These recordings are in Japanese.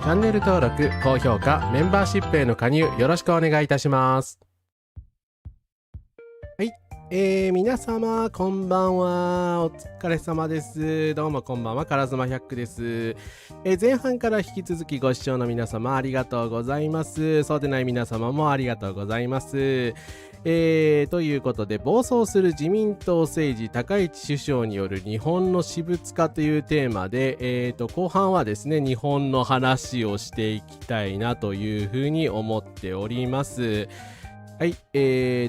ャンネル登録、高評価、メンバーシップへの加入よろしくお願いいたします。はい、皆様こんばんは。お疲れ様です。どうもこんばんは。からずま100です。前半から引き続きご視聴の皆様ありがとうございます。そうでない皆様もありがとうございます。ということで、暴走する自民党政治、高市首相による日本の私物化というテーマで、後半はですね、日本の話をしていきたいなというふうに思っております。はい、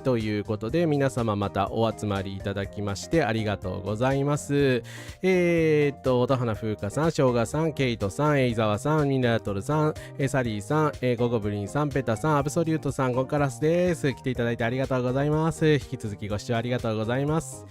ということで皆様またお集まりいただきましてありがとうございます。音花風花さん、しょうがさん、ケイトさん、エイザワさん、ミナトルさん、サリーさん、ゴゴブリンさん、ペタさん、アブソリュートさん、ゴンカラスです。来ていただいてありがとうございます。引き続きご視聴ありがとうございます。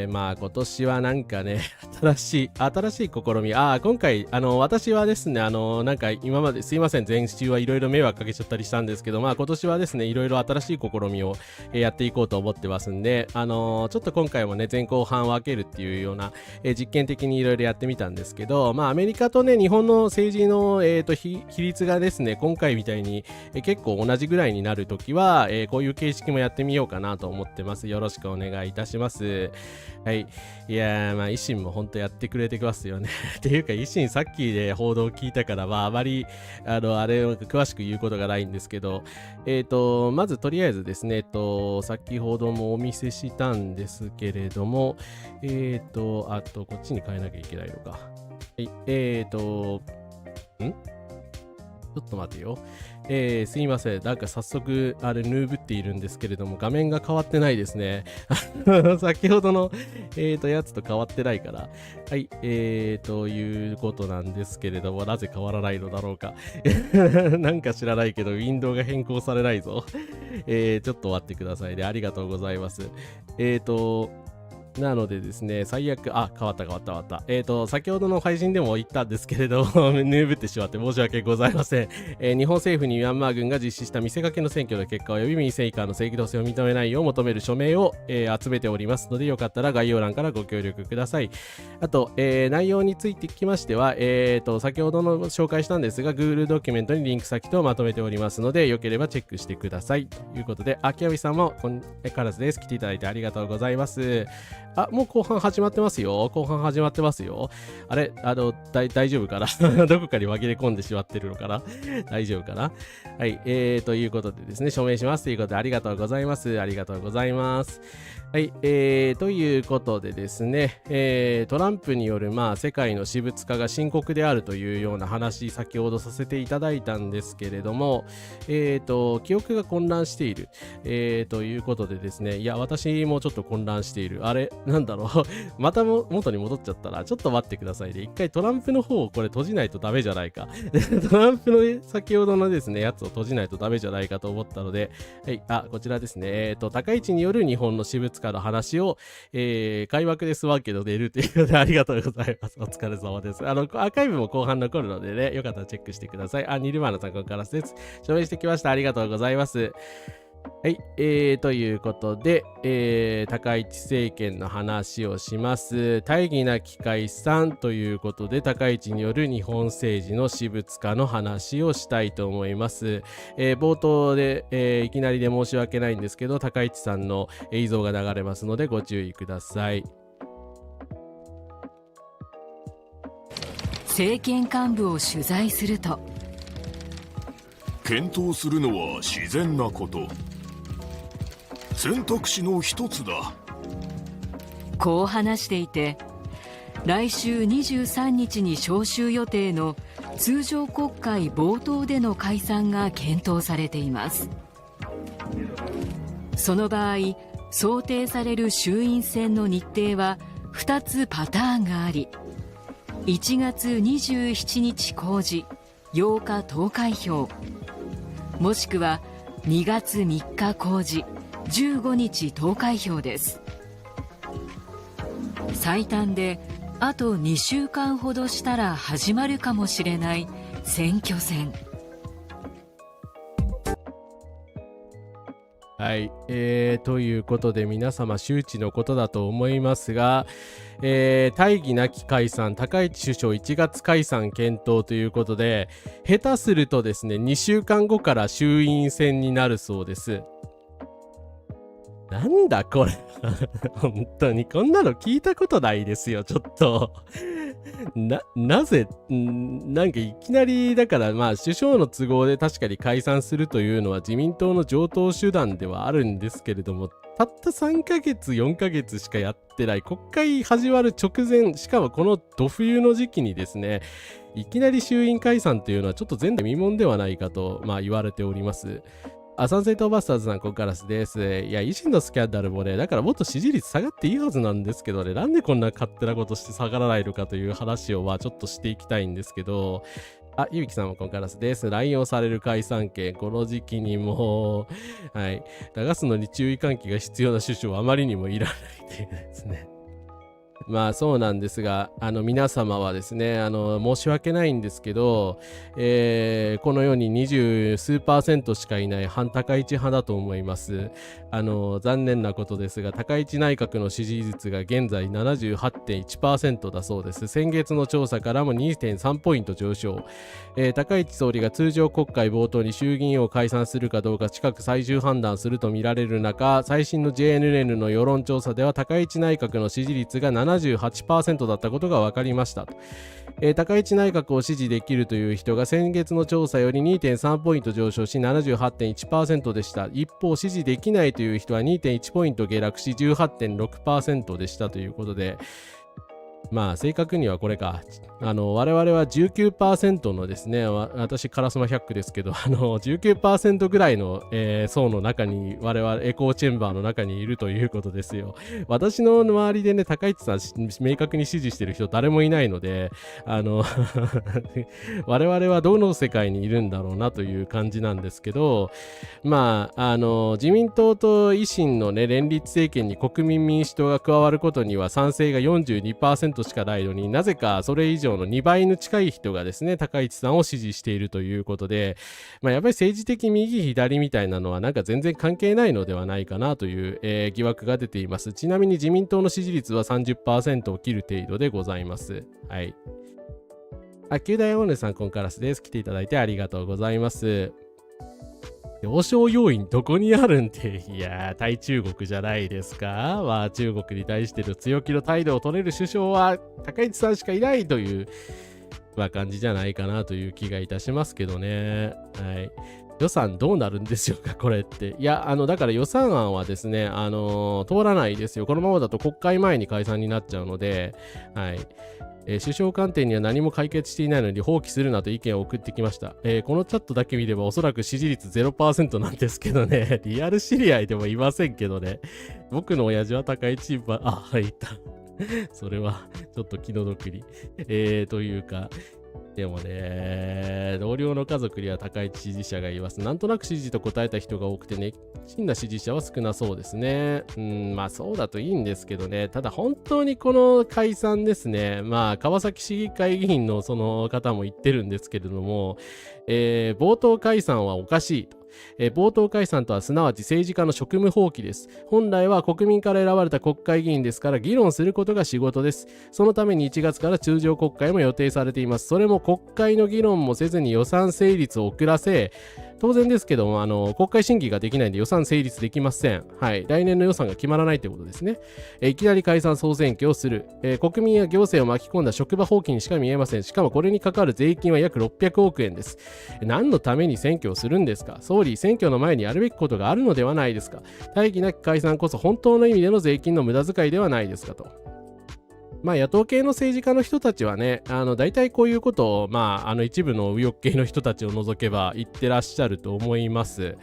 まあ今年はなんかね、新しい試み。今回、私はですね、なんか今まですいません、前週はいろいろ迷惑かけちゃったりしたんですけど、まあ今年はですね、いろいろ新しい試みを、やっていこうと思ってますんで、ちょっと今回もね、前後半分けるっていうような、実験的にいろいろやってみたんですけど、まあアメリカとね、日本の政治の、比率がですね、今回みたいに、結構同じぐらいになるときは、こういう形式もやってみようかなと思ってます。よろしくお願いいたします。はい。いやー、まあ、維新も本当やってくれてますよね。っていうか、維新さっきで報道聞いたから、まあ、あまり、あれを詳しく言うことがないんですけど、まずとりあえずですね、先ほどもお見せしたんですけれども、あと、こっちに変えなきゃいけないのか。はい。ちょっと待てよ。すいません。なんか早速、ヌーブっているんですけれども、画面が変わってないですね。先ほどの、やつと変わってないから。はい。ということなんですけれども、なぜ変わらないのだろうか。なんか知らないけど、ウィンドウが変更されないぞ。ちょっと待ってくださいね。ありがとうございます。なのでですね、最悪、変わった。先ほどの配信でも言ったんですけれど、ヌーブってしまって申し訳ございません。日本政府にミャンマー軍が実施した見せかけの選挙の結果及び民政以下の正義動性を認めないよう求める署名を、集めておりますので、よかったら概要欄からご協力ください。あと、内容についてきましては、先ほどの紹介したんですが、Google ドキュメントにリンク先とまとめておりますので、よければチェックしてください。ということで、秋山さんも、カラスです。来ていただいてありがとうございます。もう後半始まってますよ。あれ、大丈夫かなどこかに紛れ込んでしまってるのかな大丈夫かな。はい、ということでですね、署名しますということでありがとうございます。ありがとうございます。はい、ということでですね、トランプによる、まあ、世界の私物化が深刻であるというような話、先ほどさせていただいたんですけれども、記憶が混乱している、ということでですね、いや、私もちょっと混乱している。あれ、なんだろう、また元に戻っちゃったら、ちょっと待ってくださいね。一回トランプの方をこれ閉じないとダメじゃないか。トランプの先ほどのですね、やつを閉じないとダメじゃないかと思ったので、はい、こちらですね、高市による日本の私物化の話を、開幕ですわけど出るということでありがとうございます。お疲れ様です。アーカイブも後半残るのでね、よかったらチェックしてください。ニルマーナさん、ここからです。署名してきました。ありがとうございます。はい、ということで、高市政権の話をします。大義なき解散ということで、高市による日本政治の私物化の話をしたいと思います。冒頭で、いきなりで申し訳ないんですけど、高市さんの映像が流れますのでご注意ください。政権幹部を取材すると、検討するのは自然なこと。選択肢の一つだ。こう話していて、来週23日に召集予定の通常国会冒頭での解散が検討されています。その場合、想定される衆院選の日程は2つパターンがあり、1月27日公示、8日投開票、もしくは2月3日公示、15日投開票です。最短であと2週間ほどしたら始まるかもしれない選挙戦。はい、ということで皆様周知のことだと思いますが、大義なき解散、高市首相1月解散検討ということで、下手するとですね、2週間後から衆院選になるそうです。なんだこれ本当にこんなの聞いたことないですよ、ちょっとなぜなんかいきなりだから、まあ首相の都合で確かに解散するというのは自民党の常套手段ではあるんですけれども、たった3ヶ月4ヶ月しかやってない、国会始まる直前、しかもこのど冬の時期にですね、いきなり衆院解散というのはちょっと前代未聞ではないかと、言われております。サンセイトバスターズさん、ここからです。いや、維新のスキャンダルもね、だからもっと支持率下がっていいはずなんですけどね、なんでこんな勝手なことして下がらないのかという話をちょっとしていきたいんですけど、ゆうきさんもここからです。乱用される解散権、この時期にもはい、流すのに注意喚起が必要な首相はあまりにもいらないというですね。そうなんですが、皆様はですね、申し訳ないんですけど、このように20数%しかいない反高市派だと思います。残念なことですが、高市内閣の支持率が現在 78.1% だそうです。先月の調査からも 2.3 ポイント上昇。高市総理が通常国会冒頭に衆議院を解散するかどうか近く最終判断するとみられる中、最新の JNN の世論調査では高市内閣の支持率が 78% だったことが分かりましたと。高市内閣を支持できるという人が先月の調査より 2.3 ポイント上昇し 78.1% でした。一方、支持できないという人は 2.1 ポイント下落し 18.6% でしたということで、正確にはこれか。我々は 19% のですね、私カラスマ100ですけど、19% ぐらいの、層の中に、我々エコーチェンバーの中にいるということですよ。私の周りでね、高市さん明確に支持してる人誰もいないので、我々はどの世界にいるんだろうなという感じなんですけど、自民党と維新のね、連立政権に国民民主党が加わることには賛成が 42% しかないのになぜかそれ以上の2倍に近い人がですね高市さんを支持しているということで、やっぱり政治的右左みたいなのはなんか全然関係ないのではないかなという、疑惑が出ています。ちなみに自民党の支持率は 30% を切る程度でございます。はい。九大オーネさん、コンカラスです。来ていただいてありがとうございます。上昇要因どこにあるんで、いやー、対中国じゃないですか。中国に対しての強気の態度を取れる首相は高市さんしかいないという、感じじゃないかなという気がいたしますけどね。はい。予算どうなるんでしょうか、これって。いや、だから予算案はですね、通らないですよ。このままだと国会前に解散になっちゃうので、はい。首相官邸には何も解決していないのに放棄するなと意見を送ってきました。このチャットだけ見ればおそらく支持率 0% なんですけどね、リアル知り合いでもいませんけどね、僕の親父は高市チームいた。それはちょっと気の毒に。というか、でもね、同僚の家族には高市支持者がいます。なんとなく支持と答えた人が多くてね、真な支持者は少なそうですね。そうだといいんですけどね。ただ本当にこの解散ですね。川崎市議会議員のその方も言ってるんですけれども、冒頭解散はおかしいと。冒頭解散とはすなわち政治家の職務放棄です。本来は国民から選ばれた国会議員ですから議論することが仕事です。そのために1月から通常国会も予定されています。それも国会の議論もせずに予算成立を遅らせ、当然ですけども、国会審議ができないんで予算成立できません。はい。来年の予算が決まらないということですね。いきなり解散総選挙をする。国民や行政を巻き込んだ職場放棄にしか見えません。しかもこれにかかる税金は約600億円です。何のために選挙をするんですか？総理、選挙の前にやるべきことがあるのではないですか？大義なき解散こそ本当の意味での税金の無駄遣いではないですかと。野党系の政治家の人たちはね、大体こういうことを、一部の右翼系の人たちを除けば言ってらっしゃると思います。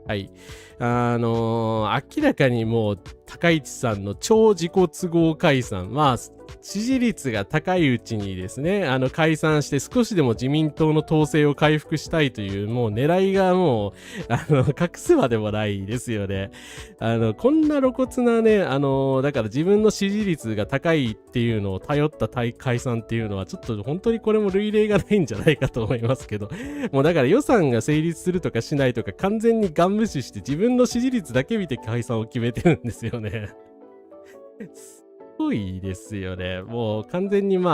はい。明らかにもう高市さんの超自己都合解散。まあ、支持率が高いうちにですね、解散して少しでも自民党の統制を回復したいという、もう狙いがもう、隠すまでもないですよね。こんな露骨なね、だから自分の支持率が高いっていうのを頼った解散っていうのは、ちょっと本当にこれも類例がないんじゃないかと思いますけど、もうだから予算が成立するとかしないとか完全にガン無視して自分の支持率だけ見て解散を決めてるんですよね。すごいですよね。もう完全に国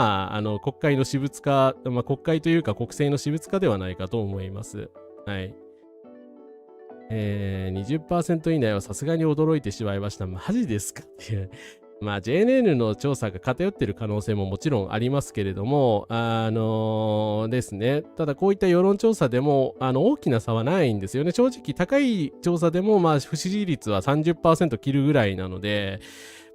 会の私物化、国会というか国政の私物化ではないかと思います。はい。20% 以内はさすがに驚いてしまいました。マジですかっていう。JNN の調査が偏っている可能性ももちろんありますけれども、ですね。ただこういった世論調査でも、大きな差はないんですよね。正直高い調査でも、不支持率は 30% 切るぐらいなので、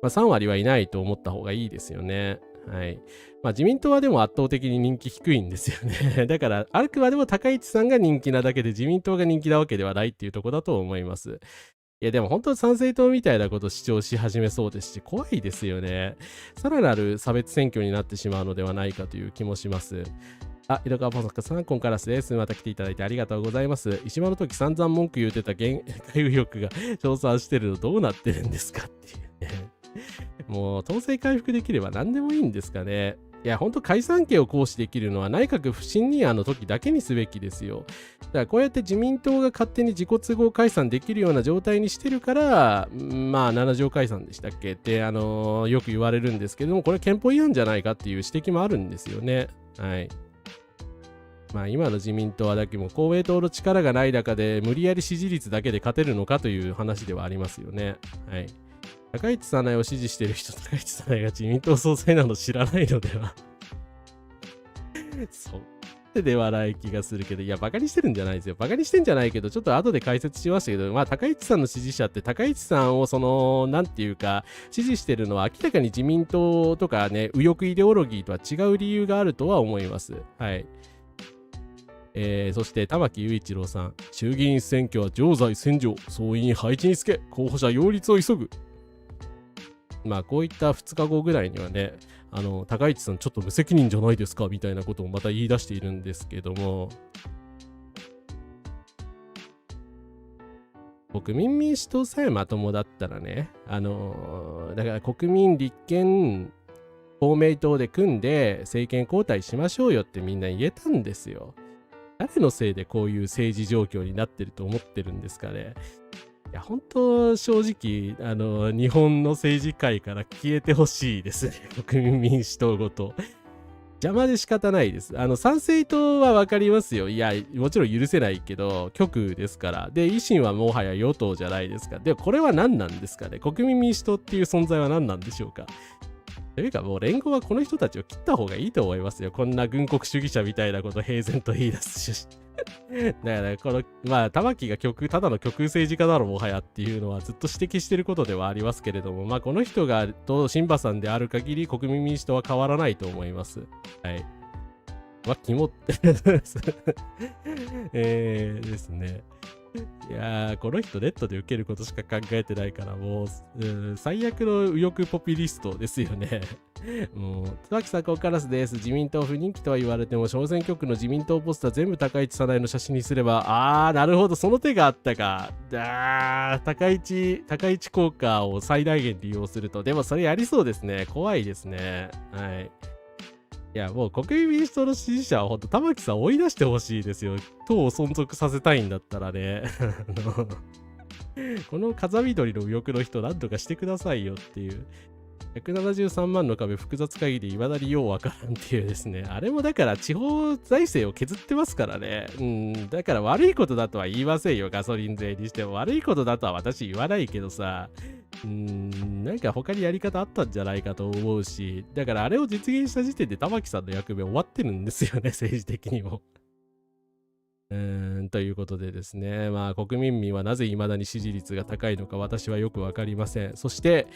3割はいないと思った方がいいですよね。はい。自民党はでも圧倒的に人気低いんですよね。だから、あくまでも高市さんが人気なだけで、自民党が人気なわけではないっていうところだと思います。いや、でも本当に参政党みたいなことを主張し始めそうですし、怖いですよね。さらなる差別選挙になってしまうのではないかという気もします。江戸川ポンサカさん、コンカラスです。また来ていただいてありがとうございます。石破の時散々文句言うてた海右翼が調査してるのどうなってるんですかっていうね。もう統制回復できれば何でもいいんですかね。いや、ほんと解散権を行使できるのは内閣不信任案の時だけにすべきですよ。だからこうやって自民党が勝手に自己都合解散できるような状態にしてるから、7条解散でしたっけって、よく言われるんですけども、これ憲法違反じゃないかっていう指摘もあるんですよね。はい。今の自民党はだけも公明党の力がない中で無理やり支持率だけで勝てるのかという話ではありますよね。はい。高市早苗を支持している人、高市早苗が自民党総裁なの知らないのではそうではない気がするけど、いや、バカにしてるんじゃないですよ。バカにしてんじゃないけど、ちょっと後で解説しましたけど、高市さんの支持者って高市さんをなんていうか、支持してるのは明らかに自民党とかね、右翼イデオロギーとは違う理由があるとは思います。はい。そして玉木雄一郎さん、衆議院選挙は常在戦場、総員配置につけ、候補者擁立を急ぐ。こういった2日後ぐらいにはね、高市さんちょっと無責任じゃないですかみたいなことをまた言い出しているんですけども、国民民主党さえまともだったらね、だから国民立憲公明党で組んで政権交代しましょうよってみんな言えたんですよ。誰のせいでこういう政治状況になってると思ってるんですかね。いや、本当正直、日本の政治界から消えてほしいですね。国民民主党ごと。邪魔で仕方ないです。参政党はわかりますよ。いや、もちろん許せないけど、極右ですから。で、維新はもはや与党じゃないですか。でも、これは何なんですかね。国民民主党っていう存在は何なんでしょうか。というか、もう連合はこの人たちを切った方がいいと思いますよ。こんな軍国主義者みたいなことを平然と言い出すし。だからこの玉木がただの極右政治家だろもはやっていうのはずっと指摘してることではありますけれども、この人が新馬さんである限り国民民主党は変わらないと思います。はい。肝ってですね。いやー、この人ネットで受けることしか考えてないからもう、最悪の右翼ポピュリストですよね。もう、椿さん、ここからです。自民党不人気とは言われても、小選挙区の自民党ポスター全部高市早苗の写真にすれば、なるほど、その手があったか。高市効果を最大限利用すると。でもそれやりそうですね。怖いですね。はい。いや、もう国民民主党の支持者は本当玉木さん追い出してほしいですよ。党を存続させたいんだったらね。この風見鶏の右翼の人何とかしてくださいよっていう。173万の壁複雑会議でいまだにようわからんっていうですね。あれもだから地方財政を削ってますからね。だから悪いことだとは言いませんよ。ガソリン税にしても悪いことだとは私言わないけどさ。なんか他にやり方あったんじゃないかと思うし、だからあれを実現した時点で玉木さんの役目終わってるんですよね、政治的にも。ということでですね、まあ国民民はなぜ未だに支持率が高いのか私はよくわかりません。そして、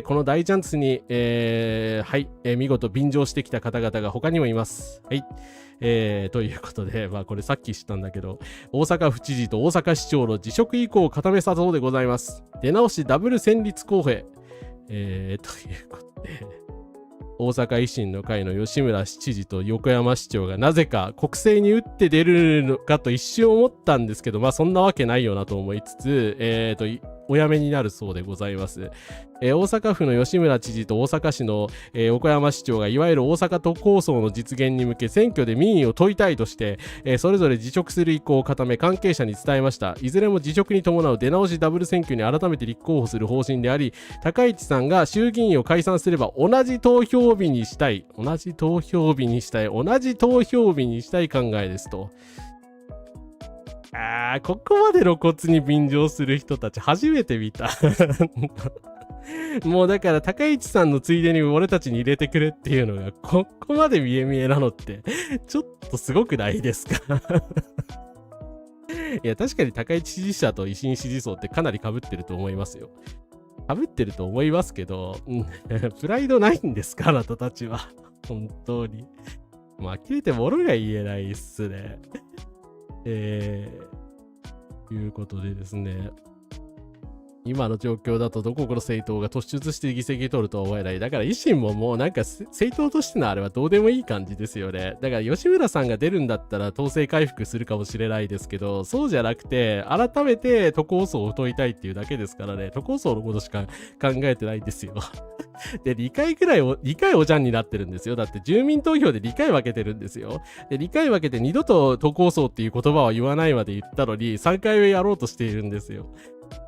この大チャンスに、見事便乗してきた方々が他にもいます。はい。ということで、まあこれさっき知ったんだけど、大阪府知事と大阪市長の辞職以降を固めたそうでございます。出直しダブル戦慄公平。ということで、大阪維新の会の吉村知事と横山市長がなぜか国政に打って出るのかと一瞬思ったんですけど、まあそんなわけないよなと思いつつ、お辞めになるそうでございます。大阪府の吉村知事と大阪市の、岡山市長がいわゆる大阪都構想の実現に向け選挙で民意を問いたいとして、それぞれ辞職する意向を固め関係者に伝えました。いずれも辞職に伴う出直しダブル選挙に改めて立候補する方針であり、高市さんが衆議院を解散すれば同じ投票日にしたい考えですと。ここまで露骨に便乗する人たち初めて見た。もうだから高市さんのついでに俺たちに入れてくれっていうのがここまで見え見えなのってちょっとすごくないですか？いや確かに高市支持者と維新支持層ってかなり被ってると思いますよ。被ってると思いますけど、プライドないんですかあなたたちは。本当に。もう呆れてものが言えないっすね。いうことでですね、今の状況だとどこの政党が突出して議席取るとは思えない。だから維新ももうなんか政党としてのあれはどうでもいい感じですよね。だから吉村さんが出るんだったら党勢回復するかもしれないですけど、そうじゃなくて改めて都構想を問いたいっていうだけですからね、都構想のことしか考えてないんですよ。で、2回おじゃんになってるんですよ。だって住民投票で2回分けてるんですよ。で、2回分けて二度と都構想っていう言葉は言わないまで言ったのに、3回目やろうとしているんですよ。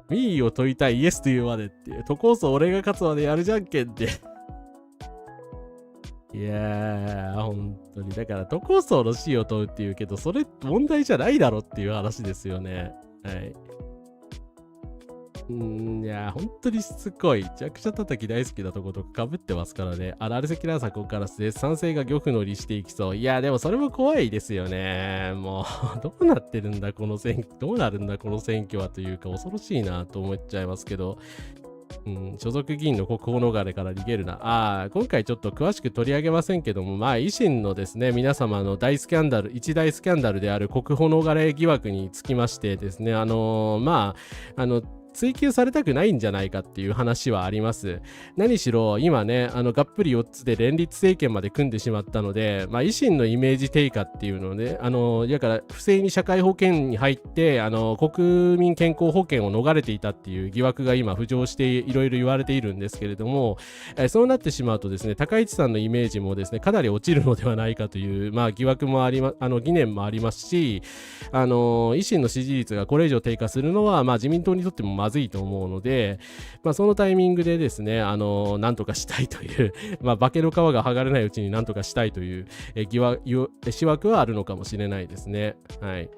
民意を問いたいイエスというまでっていう、都構想俺が勝つまでやるじゃんけんって。いやー、本当に。だから都構想の死を問うっていうけど、それ問題じゃないだろっていう話ですよね。はい。いやー、本当にしつこい。めちゃくちゃ叩き大好きなとことか被ってますからね。アルセキラーサコカラスです。賛成が漁夫乗りしていきそう。いやー、でもそれも怖いですよね。もう、どうなってるんだ、この選挙。どうなるんだ、この選挙はというか、恐ろしいなと思っちゃいますけど。所属議員の国宝逃れから逃げるな。今回ちょっと詳しく取り上げませんけども、まあ、維新のですね、皆様の大スキャンダル、一大スキャンダルである国宝逃れ疑惑につきましてですね、追及されたくないんじゃないかっていう話はあります。何しろ今ね、がっぷり4つで連立政権まで組んでしまったので、維新のイメージ低下っていうのをね、だから不正に社会保険に入って、国民健康保険を逃れていたっていう疑惑が今浮上していろいろ言われているんですけれども、そうなってしまうとですね、高市さんのイメージもですね、かなり落ちるのではないかという、疑惑もあり疑念もありますし、維新の支持率がこれ以上低下するのは、自民党にとってもまずいと思うので、そのタイミングでですね、なんとかしたいという、化けの皮が剥がれないうちになんとかしたいという、思惑はあるのかもしれないですね。はい。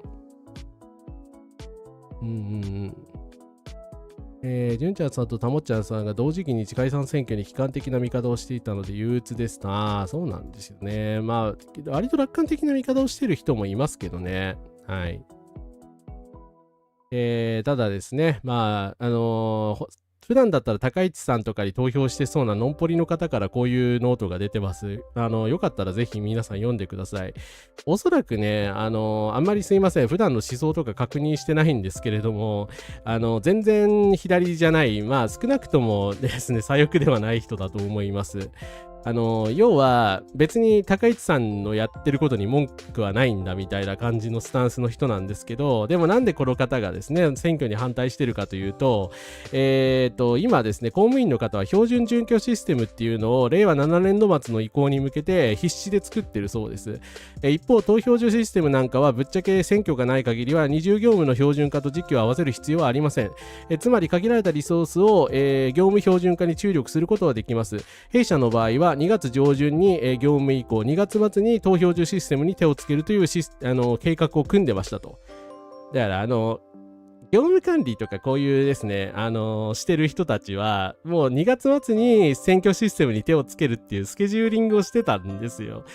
純ちゃんさんとたもっちゃんさんが同時期に解散選挙に悲観的な見方をしていたので憂鬱です。そうなんですよね。割と楽観的な見方をしている人もいますけどね。はい。ただですね、普段だったら高市さんとかに投票してそうなノンポリの方からこういうノートが出てます。よかったらぜひ皆さん読んでください。おそらくね、あんまりすいません、普段の思想とか確認してないんですけれども、全然左じゃない、少なくともですね、左翼ではない人だと思います。要は別に高市さんのやってることに文句はないんだみたいな感じのスタンスの人なんですけど、でもなんでこの方がですね選挙に反対してるかというと、今ですね公務員の方は標準準拠システムっていうのを令和7年度末の移行に向けて必死で作ってるそうです。一方投票所システムなんかはぶっちゃけ選挙がない限りは二重業務の標準化と時期を合わせる必要はありません。つまり限られたリソースを、業務標準化に注力することはできます。弊社の場合は2月上旬に、業務以降2月末に投票所システムに手をつけるという計画を組んでましたと。だから業務管理とかこういうですね、してる人たちは、もう2月末に選挙システムに手をつけるっていうスケジューリングをしてたんですよ。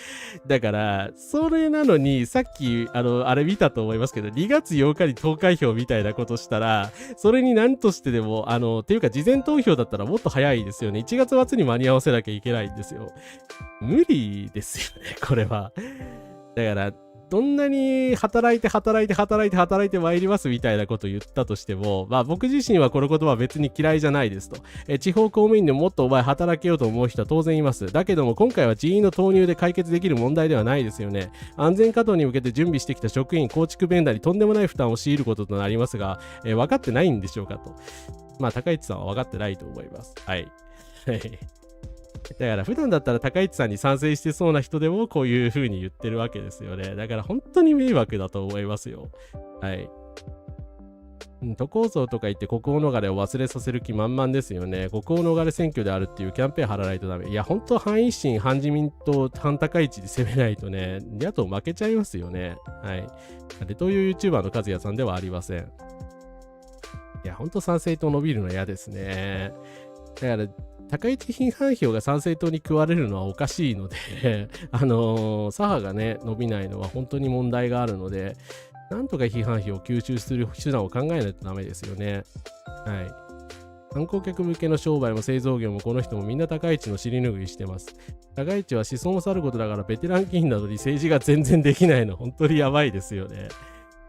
だから、それなのに、さっき、あれ見たと思いますけど、2月8日に投開票みたいなことしたら、それに何としてでも、っていうか、事前投票だったらもっと早いですよね。1月末に間に合わせなきゃいけないんですよ。無理ですよね、これは。だから、どんなに働いて参りますみたいなことを言ったとしても、まあ僕自身はこの言葉は別に嫌いじゃないですと。地方公務員でもっとお前働けようと思う人は当然います。だけども今回は人員の投入で解決できる問題ではないですよね。安全稼働に向けて準備してきた職員、構築ベンダーにとんでもない負担を強いることとなりますが、分かってないんでしょうかと。まあ高市さんは分かってないと思います。はい。だから普段だったら高市さんに賛成してそうな人でもこういう風に言ってるわけですよね。だから本当に迷惑だと思いますよ。はい。都構想とか言って国王逃れを忘れさせる気満々ですよね。国王逃れ選挙であるっていうキャンペーン貼らないとダメ。いや、本当反一心、反自民党、反高市で攻めないとね、野党負けちゃいますよね。はい。で、という YouTuber の和也さんではありません。いや、本当参政党伸びるの嫌ですね。だから、高市批判票が参政党に食われるのはおかしいので左派がね、伸びないのは本当に問題があるので、なんとか批判票を吸収する手段を考えないとダメですよね。はい。観光客向けの商売も製造業もこの人もみんな高市の尻拭いしてます。高市は思想もさることだからベテラン議員などに政治が全然できないの本当にやばいですよね。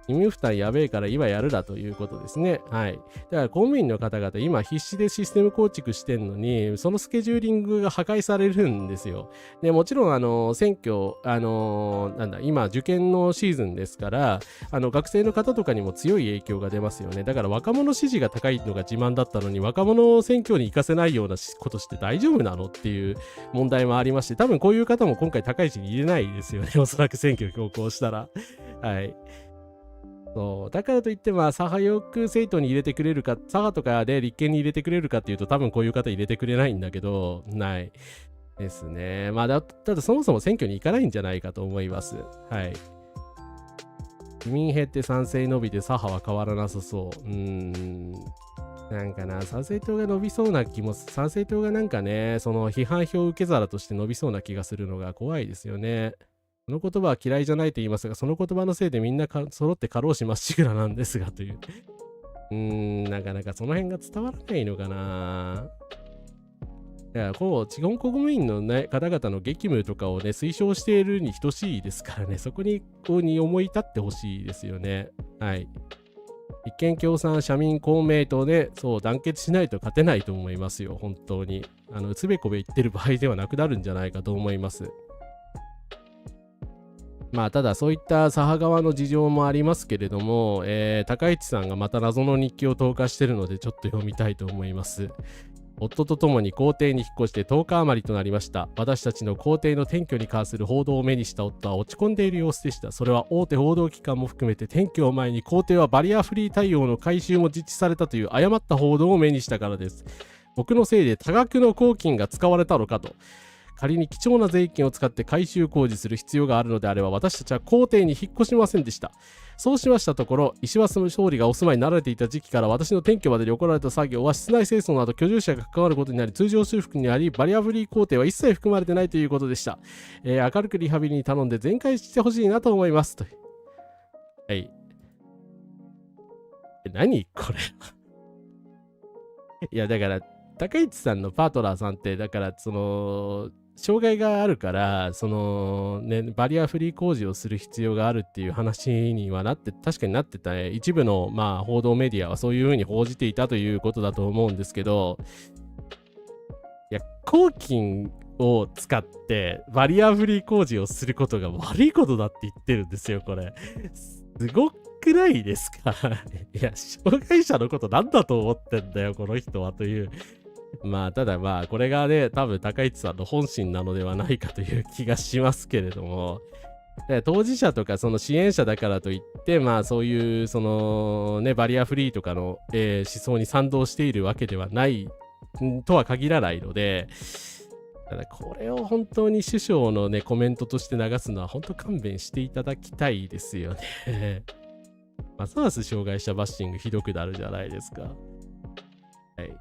移民負担やべえから今やるだということですね。はい。だから公務員の方々今必死でシステム構築してんのに、そのスケジューリングが破壊されるんですよ。で、もちろん選挙、今受験のシーズンですから、学生の方とかにも強い影響が出ますよね。だから若者支持が高いのが自慢だったのに、若者選挙に行かせないようなことして大丈夫なのっていう問題もありまして、多分こういう方も今回高市に入れないですよね。おそらく選挙強行したら。はい。そうだからといって左派翼政党に入れてくれるか、左派とかで立憲に入れてくれるかっていうと多分こういう方入れてくれないんだけど、ないですね。まあただそもそも選挙に行かないんじゃないかと思います。はい。自民減って賛成伸びて左派は変わらなさそう。なんかな、参政党が伸びそうな気も、参政党がなんかね、その批判票受け皿として伸びそうな気がするのが怖いですよね。その言葉は嫌いじゃないと言いますが、その言葉のせいでみんな揃って過労死まっしぐらなんですがという。なかなかその辺が伝わらないのかな。いや、地方公務員の、ね、方々の激務とかをね、推奨しているに等しいですからね、そこに思い立ってほしいですよね。はい。立憲共産、社民、公明党で、そう、団結しないと勝てないと思いますよ、本当に。つべこべ言ってる場合ではなくなるんじゃないかと思います。まあただそういった左派側の事情もありますけれども、高市さんがまた謎の日記を投下しているのでちょっと読みたいと思います。夫と共に公邸に引っ越して10日余りとなりました。私たちの公邸の転居に関する報道を目にした夫は落ち込んでいる様子でした。それは大手報道機関も含めて転居を前に公邸はバリアフリー対応の改修も実施されたという誤った報道を目にしたからです。僕のせいで多額の公金が使われたのかと。仮に貴重な税金を使って改修工事する必要があるのであれば、私たちは公邸に引っ越しませんでした。そうしましたところ、石破総理がお住まいになられていた時期から私の転居までに行われた作業は室内清掃など居住者が関わることになり、通常修復にあり、バリアフリー工程は一切含まれてないということでした。明るくリハビリに頼んで全開してほしいなと思います。はい。何これいや、だから、高市さんのパートナーさんって、だから、障害があるから、バリアフリー工事をする必要があるっていう話には確かになってた、ね、一部の、報道メディアはそういうふうに報じていたということだと思うんですけど、いや、公金を使ってバリアフリー工事をすることが悪いことだって言ってるんですよ、これ。すごくないですかいや、障害者のことなんだと思ってんだよ、この人はという。ただこれがね、多分高市さんの本心なのではないかという気がしますけれども、当事者とかその支援者だからといって、そういうバリアフリーとかの、思想に賛同しているわけではないとは限らないので、ただこれを本当に首相のね、コメントとして流すのは本当勘弁していただきたいですよね。ますます障害者バッシングひどくなるじゃないですか。はい。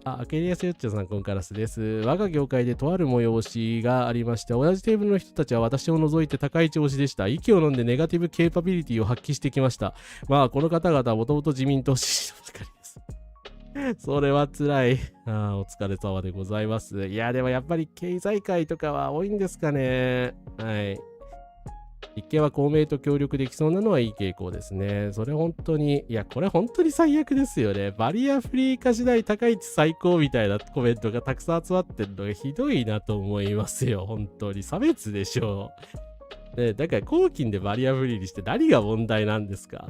アケリアスヨッチョさん、コンカラスです。我が業界でとある催しがありまして、同じテーブルの人たちは私を除いて高い調子でした。息を飲んでネガティブケーパビリティを発揮してきました。まあ、この方々はもともと自民党支持のばかりです。それは辛い。お疲れ様でございます。いや、でもやっぱり経済界とかは多いんですかね。はい。立憲は公明と協力できそうなのはいい傾向ですね。それ本当に、いや、これ本当に最悪ですよね。バリアフリー化しない高市最高みたいなコメントがたくさん集まってるのがひどいなと思いますよ。本当に。差別でしょう。ね、だから公金でバリアフリーにして何が問題なんですか。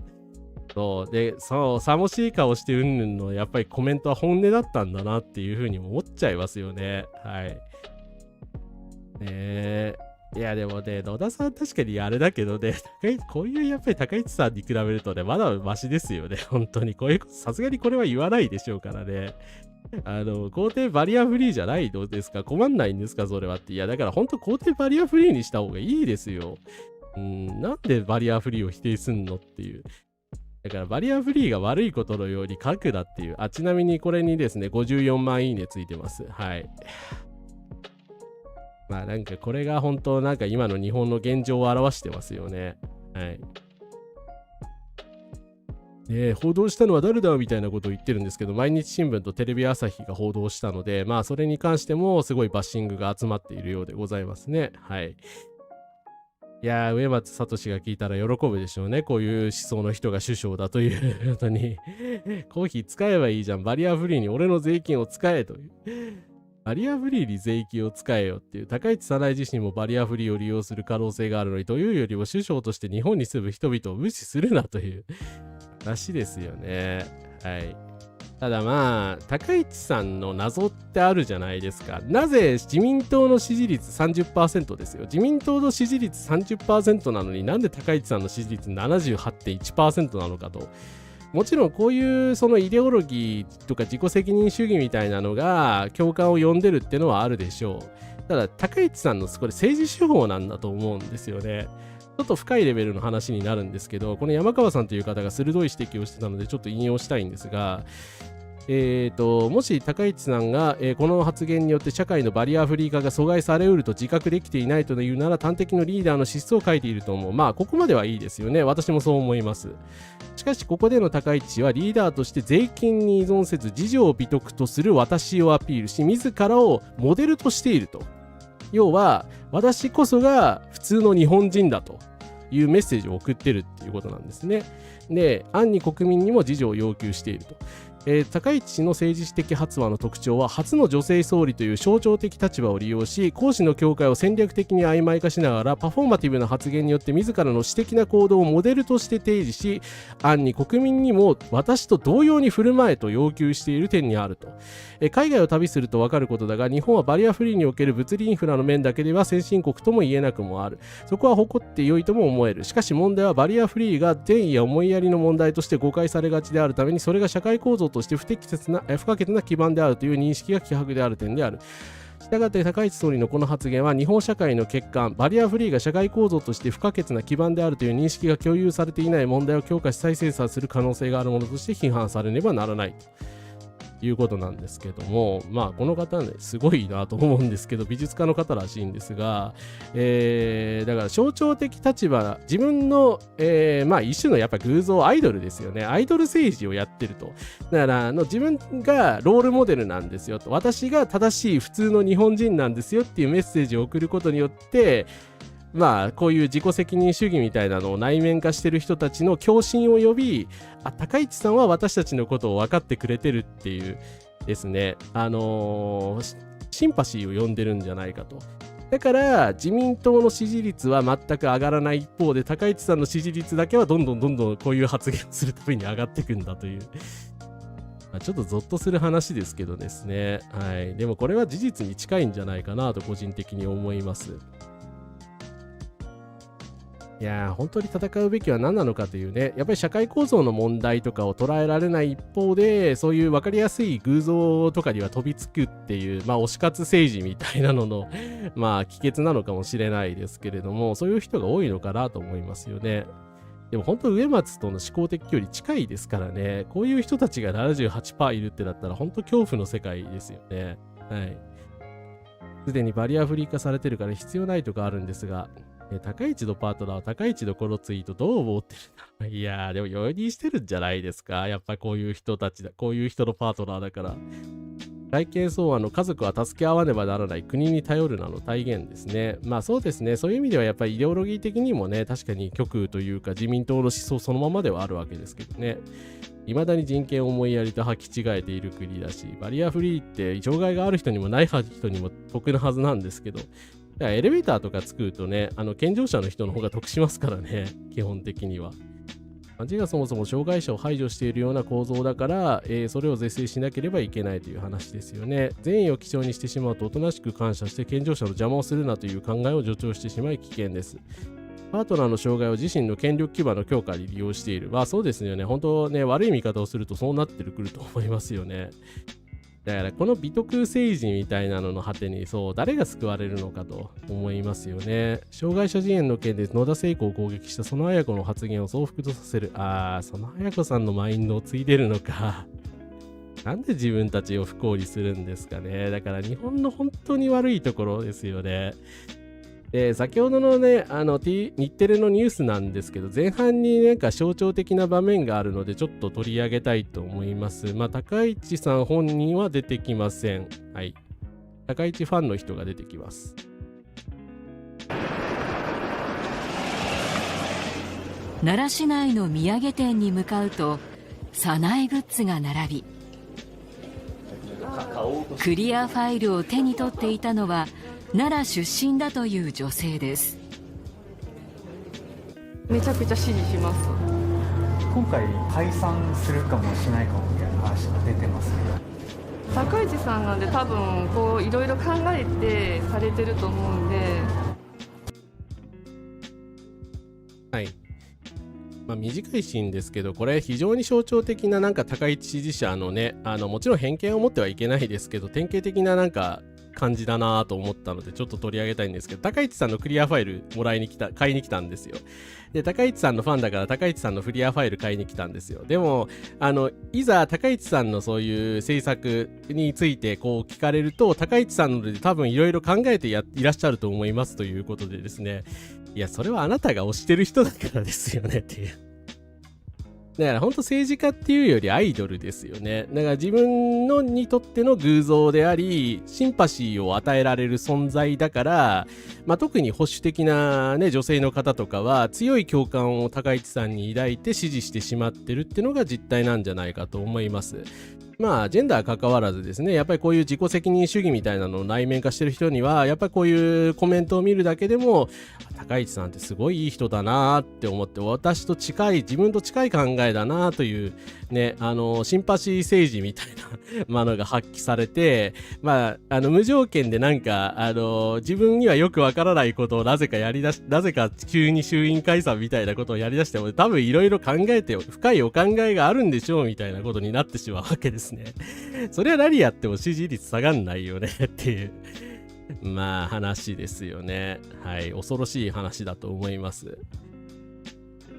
そう。で、そう、さもしい顔してうんぬんのやっぱりコメントは本音だったんだなっていうふうに思っちゃいますよね。はい。いやでもね、野田さん確かにあれだけどね、こういうやっぱり高市さんに比べるとね、まだマシですよね、本当に。こういうこと、さすがにこれは言わないでしょうからね。肯定バリアフリーじゃないのですか、困んないんですか、それはって。いや、だから本当肯定バリアフリーにした方がいいですよ。なんでバリアフリーを否定すんのっていう。だからバリアフリーが悪いことのように書くなっていう。ちなみにこれにですね、54万いいねついてます。はい。まあなんかこれが本当なんか今の日本の現状を表してますよね。はい。報道したのは誰だみたいなことを言ってるんですけど、毎日新聞とテレビ朝日が報道したので、まあそれに関してもすごいバッシングが集まっているようでございますね。はい。いやー、植松聡が聞いたら喜ぶでしょうね。こういう思想の人が首相だということに。コーヒー使えばいいじゃん。バリアフリーに俺の税金を使えという。バリアフリーに税金を使えよっていう、高市早苗自身もバリアフリーを利用する可能性があるのに、というよりも首相として日本に住む人々を無視するなというらしいですよね。はい。ただまあ、高市さんの謎ってあるじゃないですか。なぜ自民党の支持率 30% ですよ。自民党の支持率 30% なのになんで高市さんの支持率 78.1% なのかと。もちろんこういうそのイデオロギーとか自己責任主義みたいなのが共感を呼んでるってのはあるでしょう。ただ高市さんのこれ政治手法なんだと思うんですよね。ちょっと深いレベルの話になるんですけど、この山川さんという方が鋭い指摘をしてたのでちょっと引用したいんですが、もし高市さんが、この発言によって社会のバリアフリー化が阻害されうると自覚できていないというなら、端的のリーダーの資質を書いていると思う。まあここまではいいですよね。私もそう思います。しかしここでの高市氏はリーダーとして税金に依存せず自助を美徳とする私をアピールし、自らをモデルとしていると。要は私こそが普通の日本人だというメッセージを送ってるっていうことなんですね。で、暗に国民にも自助を要求していると。高市氏の政治的発話の特徴は、初の女性総理という象徴的立場を利用し、公私の境界を戦略的に曖昧化しながら、パフォーマティブな発言によって自らの私的な行動をモデルとして提示し、暗に国民にも私と同様に振る舞えと要求している点にあると。海外を旅すると分かることだが、日本はバリアフリーにおける物理インフラの面だけでは先進国とも言えなくもある。そこは誇って良いとも思える。しかし問題はバリアフリーが善意や思いやりの問題として誤解されがちであるために、それが社会構造として不可欠な基盤であるという認識が希薄である点である。したがって高市総理のこの発言は、日本社会の欠陥、バリアフリーが社会構造として不可欠な基盤であるという認識が共有されていない問題を強化し再生産する可能性があるものとして批判されねばならないということなんですけども、まあこの方ね、すごいなと思うんですけど、美術家の方らしいんですが、だから象徴的立場、自分の、まあ一種のやっぱ偶像、アイドルですよね。アイドル政治をやってると。だから自分がロールモデルなんですよと。私が正しい普通の日本人なんですよっていうメッセージを送ることによって、まあこういう自己責任主義みたいなのを内面化してる人たちの共振を呼び、高市さんは私たちのことを分かってくれてるっていうですね、シンパシーを呼んでるんじゃないかと。だから自民党の支持率は全く上がらない一方で、高市さんの支持率だけはどんどんこういう発言するために上がっていくんだという。ちょっとゾッとする話ですけどですね。はい。でもこれは事実に近いんじゃないかなと個人的に思います。いやー、本当に戦うべきは何なのかというね、やっぱり社会構造の問題とかを捉えられない一方で、そういう分かりやすい偶像とかには飛びつくっていう、まあ推し活政治みたいなののまあ帰結なのかもしれないですけれども、そういう人が多いのかなと思いますよね。でも本当植松との思考的距離近いですからね。こういう人たちが 78% いるってなったら本当恐怖の世界ですよね。はい。すでにバリアフリー化されてるから必要ないとかあるんですが、高市のパートナーは高市のこのツイートどう思ってるんだろう。いやー、でも容認してるんじゃないですか。やっぱこういう人たちだ。こういう人のパートナーだから。外見相和の家族は助け合わねばならない国に頼るなの体現ですね。まあそうですね。そういう意味ではやっぱりイデオロギー的にもね、確かに極右というか自民党の思想そのままではあるわけですけどね。未だに人権を思いやりと履き違えている国だし、バリアフリーって障害がある人にもない人にも得なはずなんですけど、エレベーターとか作るとね、健常者の人の方が得しますからね、基本的には。町がそもそも障害者を排除しているような構造だから、それを是正しなければいけないという話ですよね。善意を基調にしてしまうと、おとなしく感謝して健常者の邪魔をするなという考えを助長してしまい危険です。パートナーの障害を自身の権力基盤の強化に利用している。まあそうですよね。本当ね、悪い見方をするとそうなってくると思いますよね。だからこの美徳政治みたいなのの果てに誰が救われるのかと思いますよね。障害者自演の件で野田聖子を攻撃したその綾子の発言を増幅とさせる。その綾子さんのマインドを継いでるのか。なんで自分たちを不幸にするんですかね。だから日本の本当に悪いところですよね。先ほどのね、日テレのニュースなんですけど、前半になんか象徴的な場面があるので、ちょっと取り上げたいと思います。まあ、高市さん本人は出てきません。はい。高市ファンの人が出てきます。奈良市内の土産店に向かうと、早苗グッズが並び、クリアファイルを手に取っていたのは、奈良出身だという女性です。めちゃくちゃ支持します。今回解散するかもしないかもみたいな話が出てますけど、高市さんなんで多分こういろいろ考えてされてると思うんで。はい。まあ、短いシーンですけど、これ非常に象徴的ななんか高市支持者のね、もちろん偏見を持ってはいけないですけど、典型的ななんか感じだなと思ったのでちょっと取り上げたいんですけど、高市さんのクリアファイル買いに来たんですよ。で、高市さんのファンだから高市さんのクリアファイル買いに来たんですよ。でもいざ高市さんのそういう政策についてこう聞かれると、高市さんので多分いろいろ考えていらっしゃると思いますということでですね、いやそれはあなたが推してる人だからですよねっていう。だから本当政治家っていうよりアイドルですよね。だから自分のにとっての偶像であり、シンパシーを与えられる存在だから、まあ、特に保守的な、ね、女性の方とかは強い共感を高市さんに抱いて支持してしまってるっていうのが実態なんじゃないかと思います。まあジェンダー関わらずですね、やっぱりこういう自己責任主義みたいなのを内面化してる人には、やっぱりこういうコメントを見るだけでも、高市さんってすごいいい人だなって思って、自分と近い考えだなというね、シンパシー政治みたいなものが発揮されて、まあ無条件でなんか自分にはよくわからないことをなぜか急に衆院解散みたいなことをやりだしても、多分いろいろ考えて深いお考えがあるんでしょうみたいなことになってしまうわけですね。それは何やっても支持率下がんないよねっていうまあ話ですよね。はい、恐ろしい話だと思います。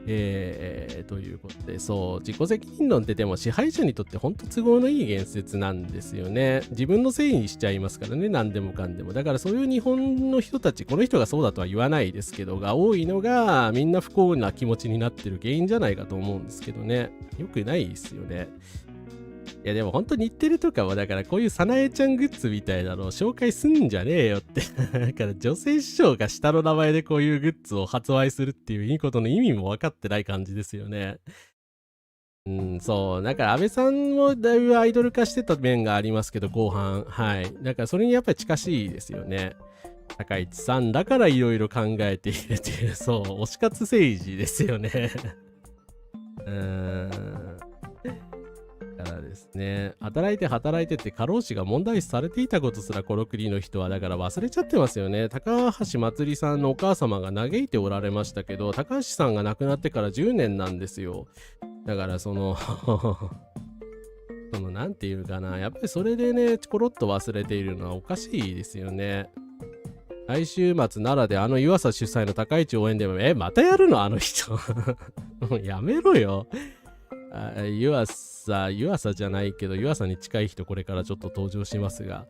ということで、自己責任論ってでも支配者にとって本当都合のいい言説なんですよね。自分のせいにしちゃいますからね、何でもかんでも。だからそういう日本の人たち、この人がそうだとは言わないですけど、が多いのがみんな不幸な気持ちになってる原因じゃないかと思うんですけどね。よくないですよね。いやでも本当日テレとかはだからこういう早苗ちゃんグッズみたいなのを紹介すんじゃねえよってだから女性首相が下の名前でこういうグッズを発売するっていういいことの意味も分かってない感じですよね。だから安倍さんもだいぶアイドル化してた面がありますけど、後半。はい。だからそれにやっぱり近しいですよね。高市さんだからいろいろ考えているっていう、推し活政治ですよね。からですね、働いてって過労死が問題視されていたことすらこの国の人はだから忘れちゃってますよね。高橋まつりさんのお母様が嘆いておられましたけど、高橋さんが亡くなってから10年なんですよ。だからなんていうかな、やっぱりそれでねコロッと忘れているのはおかしいですよね。来週末奈良で湯浅主催の高市応援でもまたやるのあの人やめろよ。湯浅じゃないけど、湯浅に近い人これからちょっと登場しますが、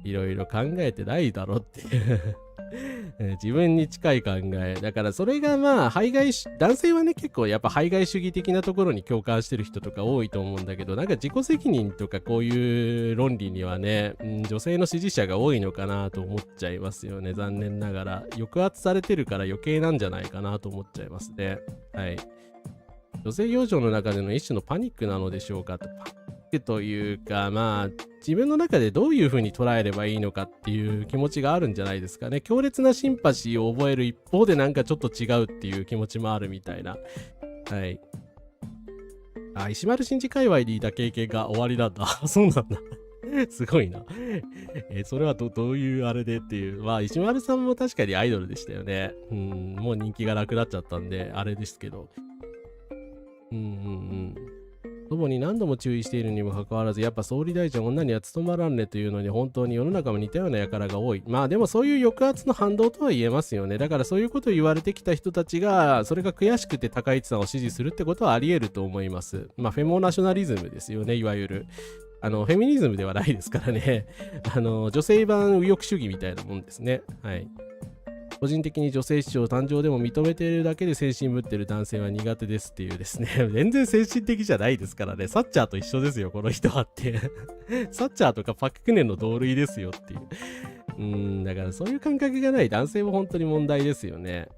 いろいろ考えてないだろって自分に近い考えだから、それがまあ男性はね結構やっぱ排外主義的なところに共感してる人とか多いと思うんだけど、なんか自己責任とかこういう論理にはね、女性の支持者が多いのかなと思っちゃいますよね。残念ながら抑圧されてるから余計なんじゃないかなと思っちゃいますね。はい。女性養生の中での一種のパニックなのでしょうかと。パニックというか、まあ自分の中でどういう風に捉えればいいのかっていう気持ちがあるんじゃないですかね。強烈なシンパシーを覚える一方でなんかちょっと違うっていう気持ちもあるみたいな。はい。石丸新司界隈でいた経験が終わりなんだ。そうなんだ。すごいな。それはどういうあれでっていう。まあ石丸さんも確かにアイドルでしたよね。もう人気がなくなっちゃったんであれですけど。祖母に何度も注意しているにもかかわらず、やっぱ総理大臣女には務まらんねというのに本当に世の中も似たような輩が多い。まあでもそういう抑圧の反動とは言えますよね。だからそういうことを言われてきた人たちがそれが悔しくて高市さんを支持するってことはあり得ると思います。まあフェモナショナリズムですよね、いわゆる。フェミニズムではないですからね。女性版右翼主義みたいなもんですね。はい。個人的に女性主張誕生でも認めているだけで精神ぶってる男性は苦手ですっていうですね。全然精神的じゃないですからね。サッチャーと一緒ですよ、この人はってサッチャーとかパククネの同類ですよっていう。だからそういう感覚がない男性も本当に問題ですよね。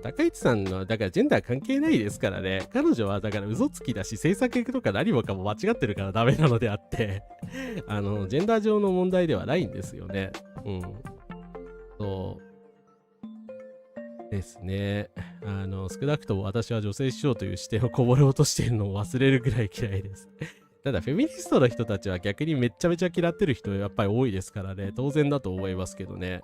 高市さんのだからジェンダー関係ないですからね。彼女はだから嘘つきだし、政策とか何もかも間違ってるからダメなのであってジェンダー上の問題ではないんですよね。そうですね。少なくとも私は女性首相という視点をこぼれ落としているのを忘れるぐらい嫌いです。ただフェミニストの人たちは逆にめっちゃめちゃ嫌ってる人やっぱり多いですからね。当然だと思いますけどね。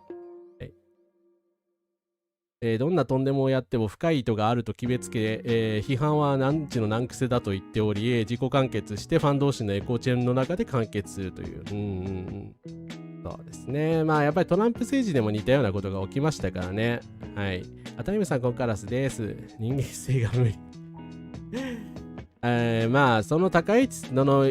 どんなとんでもをやっても深い意図があると決めつけ、批判は何時の難癖だと言っており、自己完結してファン同士のエコチェーンの中で完結するという。そうですね。まあやっぱりトランプ政治でも似たようなことが起きましたからね。はい。あたりめさん、コンカラスです。人間性が無理。まあその高市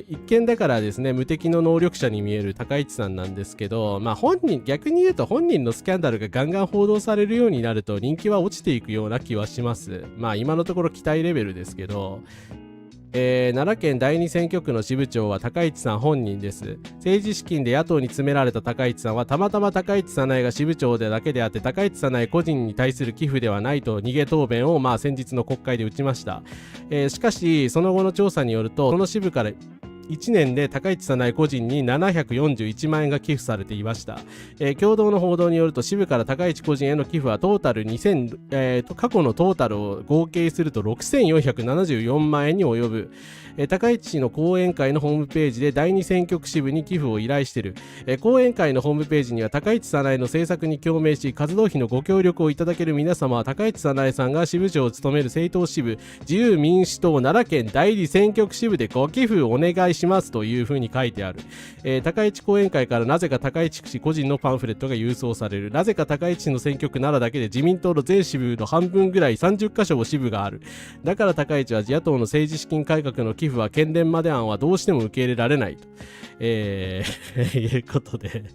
一見だからですね、無敵の能力者に見える高市さんなんですけど、まあ逆に言うと本人のスキャンダルがガンガン報道されるようになると人気は落ちていくような気はします。まあ今のところ期待レベルですけど、奈良県第二選挙区の支部長は高市さん本人です。政治資金で野党に詰められた高市さんはたまたま高市早苗が支部長でだけであって、高市早苗個人に対する寄付ではないと逃げ答弁を先日の国会で打ちました。しかしその後の調査によると、その支部から1年で高市早苗個人に741万円が寄付されていました。共同の報道によると、支部から高市個人への寄付はトータル過去のトータルを合計すると6474万円に及ぶ。高市氏の後援会のホームページで第二選挙区支部に寄付を依頼している。後援会のホームページには、高市早苗の政策に共鳴し活動費のご協力をいただける皆様は、高市早苗さんが支部長を務める政党支部自由民主党奈良県第二選挙区支部でご寄付をお願いしますというふうに書いてある。高市後援会からなぜか高市氏個人のパンフレットが郵送される。なぜか高市氏の選挙区奈良だけで自民党の全支部の半分ぐらい30カ所も支部がある。だから高市は野党の政治資金改革の寄付は県連まで案はどうしても受け入れられないと、いうことで、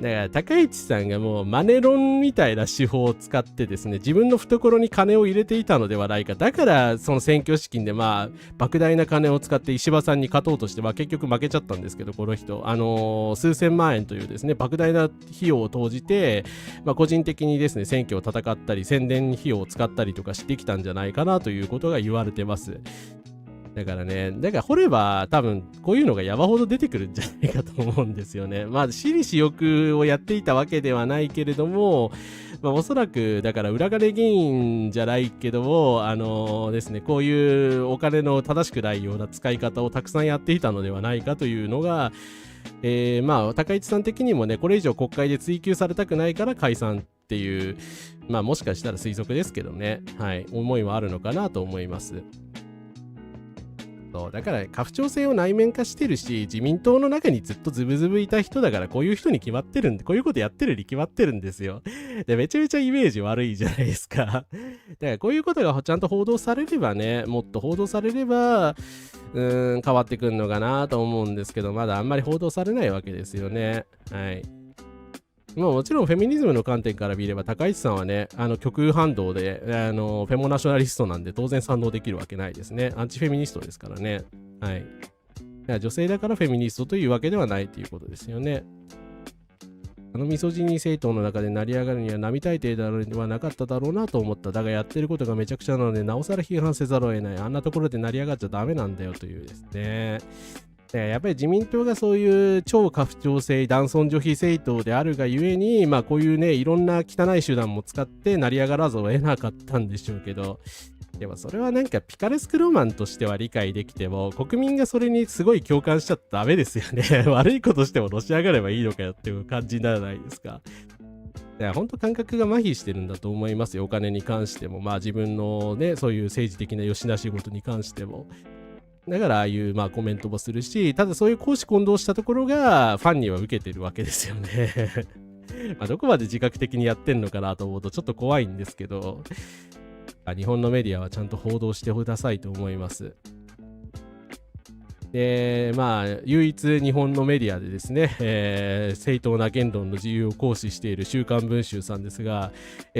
だから高市さんがもうマネロンみたいな手法を使ってですね、自分の懐に金を入れていたのではないか。だからその選挙資金で莫大な金を使って石破さんに勝とうとして、結局負けちゃったんですけど、この人数千万円というですね莫大な費用を投じて、個人的にですね選挙を戦ったり宣伝費用を使ったりとかしてきたんじゃないかなということが言われてます。だから掘れば多分こういうのが山ほど出てくるんじゃないかと思うんですよね。私利私欲をやっていたわけではないけれども、おそらくだから裏金議員じゃないけどもですね、こういうお金の正しくないような使い方をたくさんやっていたのではないかというのが、高市さん的にもね、これ以上国会で追及されたくないから解散っていう、もしかしたら推測ですけどね、はい、思いはあるのかなと思います。そうだから家父長制を内面化してるし、自民党の中にずっとズブズブいた人だから、こういう人に決まってるんで、こういうことやってるに決まってるんですよ。で、めちゃめちゃイメージ悪いじゃないですか。だからこういうことがちゃんと報道されればね、もっと報道されれば、変わってくるのかなと思うんですけど、まだあんまり報道されないわけですよね。はい。もちろんフェミニズムの観点から見れば、高市さんはね、極右反動で、フェモナショナリストなんで当然賛同できるわけないですね。アンチフェミニストですからね。はい。だから女性だからフェミニストというわけではないということですよね。ミソジニー政党の中で成り上がるには並大抵ではなかっただろうなと思った。だがやってることがめちゃくちゃなので、なおさら批判せざるを得ない。あんなところで成り上がっちゃダメなんだよというですね。やっぱり自民党がそういう超家父長制男尊女卑政党であるがゆえに、まあこういうね、いろんな汚い手段も使って成り上がらざるを得なかったんでしょうけど、でもそれはなんかピカレスクロマンとしては理解できても、国民がそれにすごい共感しちゃダメですよね。悪いことしてものし上がればいいのかよっていう感じにならないですか。いや本当感覚が麻痺してるんだと思いますよ。お金に関しても、まあ自分のね、そういう政治的なよしな仕事に関しても。だからああいうまあコメントもするし、ただそういう公私混同したところがファンには受けてるわけですよね。まあどこまで自覚的にやってんのかなと思うとちょっと怖いんですけど、日本のメディアはちゃんと報道してくださいと思います。でまあ唯一日本のメディアでですね、正当な言論の自由を行使している週刊文春さんですが、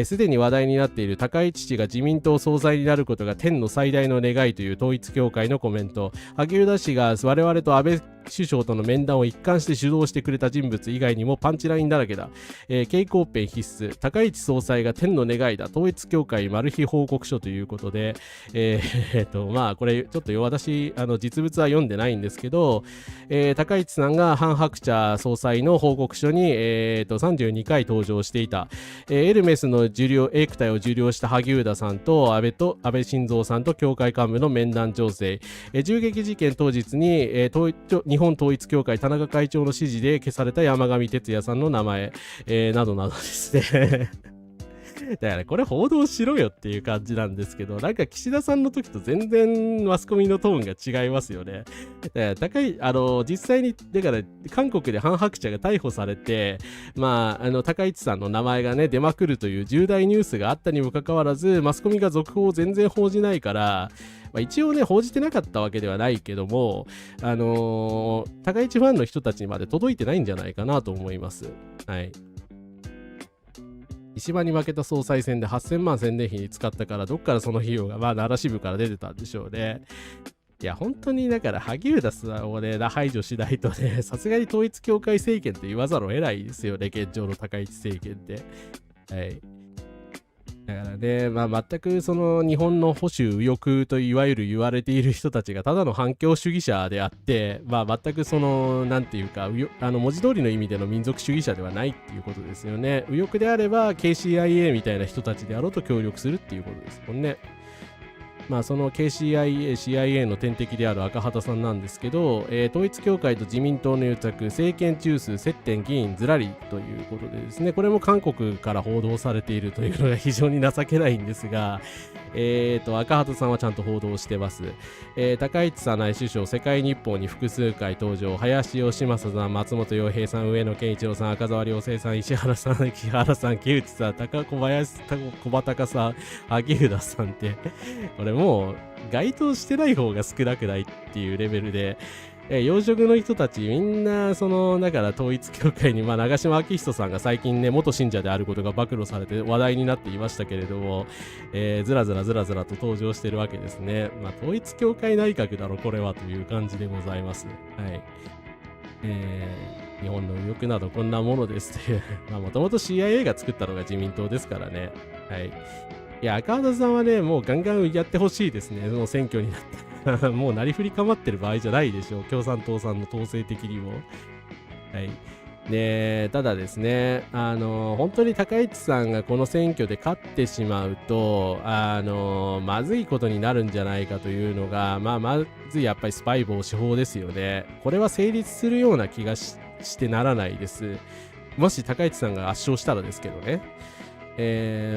すでに話題になっている高市氏が自民党総裁になることが天の最大の願いという統一教会のコメント、萩生田氏が我々と安倍首相との面談を一貫して主導してくれた人物以外にもパンチラインだらけだ。蛍光ペン必須。高市総裁が天の願いだ。統一教会マル秘報告書ということで、まあこれちょっと私実物は読んでないんですけど、高市さんがハン・ハクチャ総裁の報告書に、32回登場していた。エルメスのエクタイを受領した萩生田さんと安倍晋三さんと教会幹部の面談情勢、銃撃事件当日に、日本統一教会田中会長の指示で消された山上徹也さんの名前、などなどですね。だからこれ報道しろよっていう感じなんですけど、なんか岸田さんの時と全然マスコミのトーンが違いますよね。だから実際にだから韓国でハン・ハクチャが逮捕されて、まあ高市さんの名前がね出まくるという重大ニュースがあったにもかかわらず、マスコミが続報を全然報じないから。まあ、一応ね報じてなかったわけではないけども、高市ファンの人たちにまで届いてないんじゃないかなと思います。はい。石破に負けた総裁選で8000万宣伝費に使ったから、どっからその費用がまあ奈良支部から出てたんでしょうね。いや本当にだから萩生田さんをね排除しないとね、さすがに統一教会政権って言わざるを得ないですよね、現状の高市政権って。はい。だからね、まあ、全くその日本の保守右翼といわゆる言われている人たちがただの反共主義者であって、まあ、全くそのなんていうか文字通りの意味での民族主義者ではないっていうことですよね。右翼であれば KCIA みたいな人たちであろうと協力するっていうことですもんね。まあその KCIA、CIA の天敵である赤旗さんなんですけど、統一教会と自民党の癒着、政権中枢、接点議員ずらりということでですね、これも韓国から報道されているというのが非常に情けないんですが、赤旗さんはちゃんと報道してます。高市早苗首相、世界日報に複数回登場、林芳正さん、松本洋平さん、上野健一郎さん、赤澤良生さん、石原さん、木原さん、木内さん、小畑さん、萩生田さんって、これもう該当してない方が少なくないっていうレベルで、養殖の人たちみんなだから統一教会に、長嶋昭人さんが最近ね元信者であることが暴露されて話題になっていましたけれども、ずらずらと登場してるわけですね。統一教会内閣だろこれはという感じでございます。はい。日本の右翼などこんなものですってもともと CIA が作ったのが自民党ですからね。はい。いや、赤畑さんはね、もうガンガンやってほしいですね、その選挙になったら。もうなりふり構ってる場合じゃないでしょう、共産党さんの統制的にも。はい。で、ただですね、本当に高市さんがこの選挙で勝ってしまうと、まずいことになるんじゃないかというのが、まずやっぱりスパイ防止法ですよね。これは成立するような気がしてならないです。もし高市さんが圧勝したらですけどね。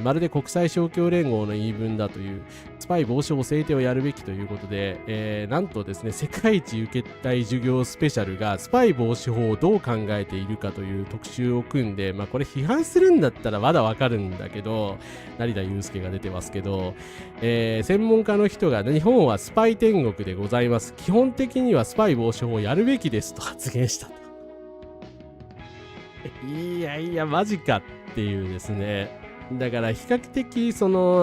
まるで国際勝共連合の言い分だというスパイ防止法制定をやるべきということで、なんとですね、世界一受けたい授業スペシャルがスパイ防止法をどう考えているかという特集を組んで、これ批判するんだったらまだわかるんだけど、成田悠輔が出てますけど、専門家の人が日本はスパイ天国でございます。基本的にはスパイ防止法をやるべきですと発言したと。いやいや、マジかっていうですね。だから比較的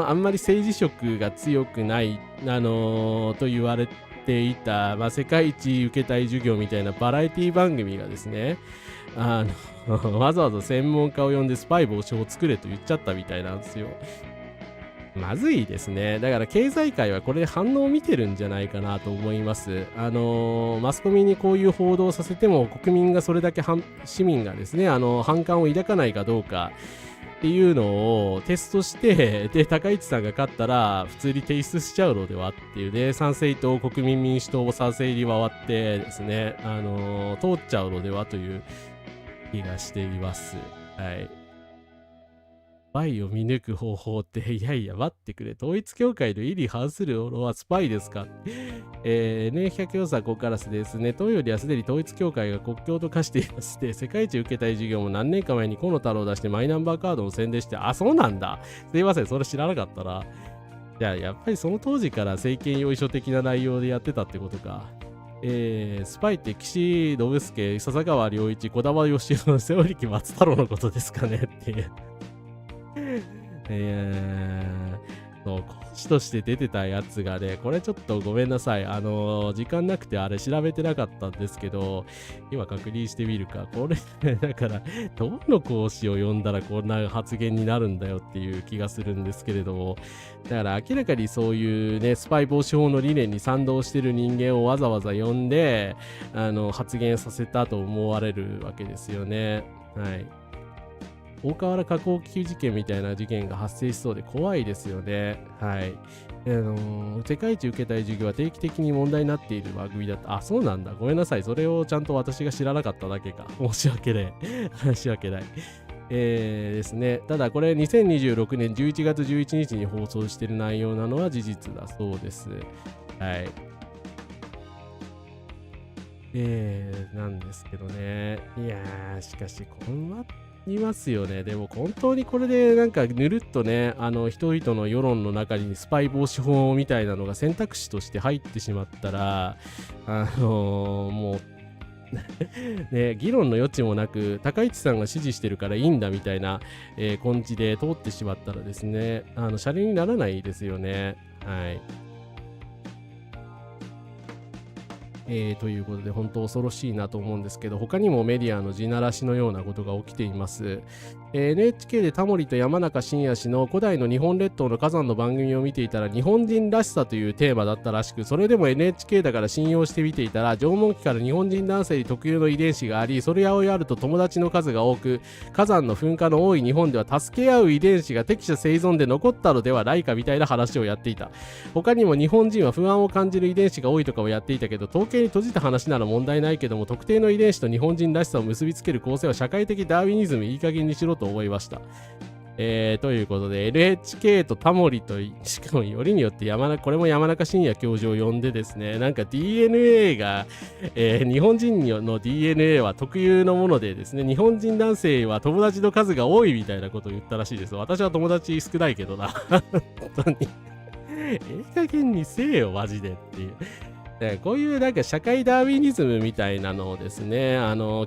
あんまり政治色が強くないと言われていた、世界一受けたい授業みたいなバラエティ番組がですね、わざわざ専門家を呼んでスパイ防止法を作れと言っちゃったみたいなんですよ。まずいですね。だから経済界はこれで反応を見てるんじゃないかなと思います。マスコミにこういう報道をさせても国民がそれだけ市民がですね、反感を抱かないかどうかっていうのをテストして、で、高市さんが勝ったら普通に提出しちゃうのではっていうね、参政党、国民民主党も賛成に回ってですね、通っちゃうのではという気がしています。はい。スパイを見抜く方法って、いやいや待ってくれ。統一教会の意に反するものはスパイですか。N104 ここからですね、当よりはすでに統一教会が国境と化していまして、世界一受けたい授業も何年か前に河野太郎を出してマイナンバーカードも宣伝して、あ、そうなんだ。すいません、それ知らなかったな。やっぱりその当時から政権用意書的な内容でやってたってことか。スパイって岸信介、笹川良一、児玉義雄、瀬織木松太郎のことですかねっていう。講師として出てたやつがね、これちょっとごめんなさい。時間なくてあれ調べてなかったんですけど、今確認してみるか。これ、だから、どの講師を呼んだらこんな発言になるんだよっていう気がするんですけれども、だから明らかにそういうね、スパイ防止法の理念に賛同してる人間をわざわざ呼んで、発言させたと思われるわけですよね。はい。大河原加工機事件みたいな事件が発生しそうで怖いですよね。はい。世界一受けたい授業は定期的に問題になっている番組だった。あ、そうなんだ。ごめんなさい。それをちゃんと私が知らなかっただけか。申し訳ない。申し訳ない。ですね。ただこれ2026年11月11日に放送している内容なのは事実だそうです。はい。なんですけどね。いやー、しかし困いますよね。でも本当にこれでなんかぬるっとね、人々の世論の中にスパイ防止法みたいなのが選択肢として入ってしまったら、もうね、議論の余地もなく、高市さんが支持してるからいいんだみたいな、根治で通ってしまったらですね、シャレにならないですよね。はい。ということで本当恐ろしいなと思うんですけど、他にもメディアの地ならしのようなことが起きています。NHK でタモリと山中伸弥氏の古代の日本列島の火山の番組を見ていたら日本人らしさというテーマだったらしく、それでも NHK だから信用して見ていたら縄文期から日本人男性に特有の遺伝子があり、それをやると友達の数が多く、火山の噴火の多い日本では助け合う遺伝子が適者生存で残ったのではないかみたいな話をやっていた。他にも日本人は不安を感じる遺伝子が多いとかをやっていたけど、統計に閉じた話なら問題ないけども、特定の遺伝子と日本人らしさを結びつける構成は社会的ダーウィニズム、いい加減にしろと思いました。ということで NHK とタモリと、しかもよりによってこれも山中伸弥教授を呼んでですね、なんか DNA が、日本人の DNA は特有のものでですね、日本人男性は友達の数が多いみたいなことを言ったらしいです。私は友達少ないけどな。本当に。加減にせえよ、マジでっていう。こういうなんか社会ダーウィニズムみたいなのをですね、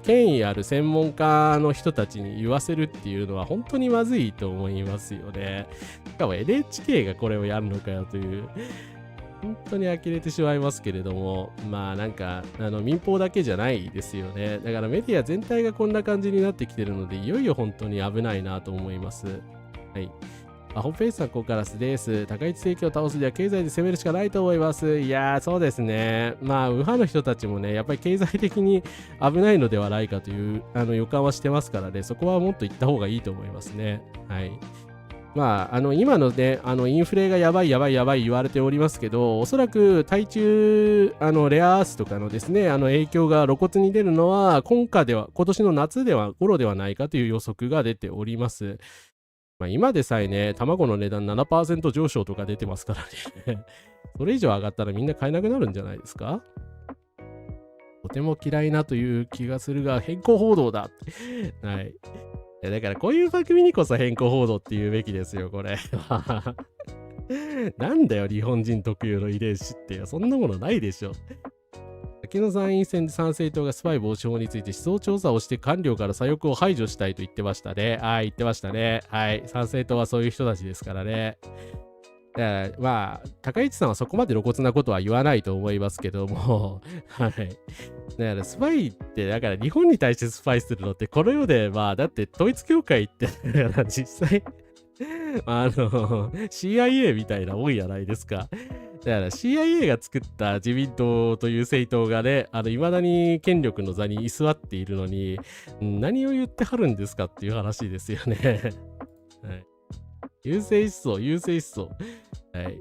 権威ある専門家の人たちに言わせるっていうのは本当にまずいと思いますよね。しかも NHK がこれをやるのかよという、本当に呆れてしまいますけれども、まあなんか民放だけじゃないですよね。だからメディア全体がこんな感じになってきてるので、いよいよ本当に危ないなと思います。はい。ホームページさん、ここからです。高市政権を倒すには経済で攻めるしかないと思います。いやー、そうですね。まあ、右派の人たちもね、やっぱり経済的に危ないのではないかという予感はしてますからね、そこはもっと言った方がいいと思いますね。はい。まあ、今のね、インフレがやばい言われておりますけど、おそらく対中、レアアースとかのですね、影響が露骨に出るのは、今年の夏頃ではないかという予測が出ております。まあ、今でさえね、卵の値段 7% 上昇とか出てますからね。それ以上上がったらみんな買えなくなるんじゃないですか？とても嫌いなという気がするが、変更報道だ。はい。だからこういう番組にこそ変更報道って言うべきですよ、これ。なんだよ、日本人特有の遺伝子ってよ。そんなものないでしょ。先の参院選で参政党がスパイ防止法について思想調査をして官僚から左翼を排除したいと言ってましたね。言ってましたね。はい。参政党はそういう人たちですからね。だからまあ、高市さんはそこまで露骨なことは言わないと思いますけども、はい。だからスパイって、だから日本に対してスパイするのって、この世で、まあ、だって統一教会って、だから実際、CIA みたいなもんやないですか。だから CIA が作った自民党という政党がね、未だに権力の座に居座っているのに、何を言ってはるんですかっていう話ですよね。はい。優勢思想、優勢思想。はい。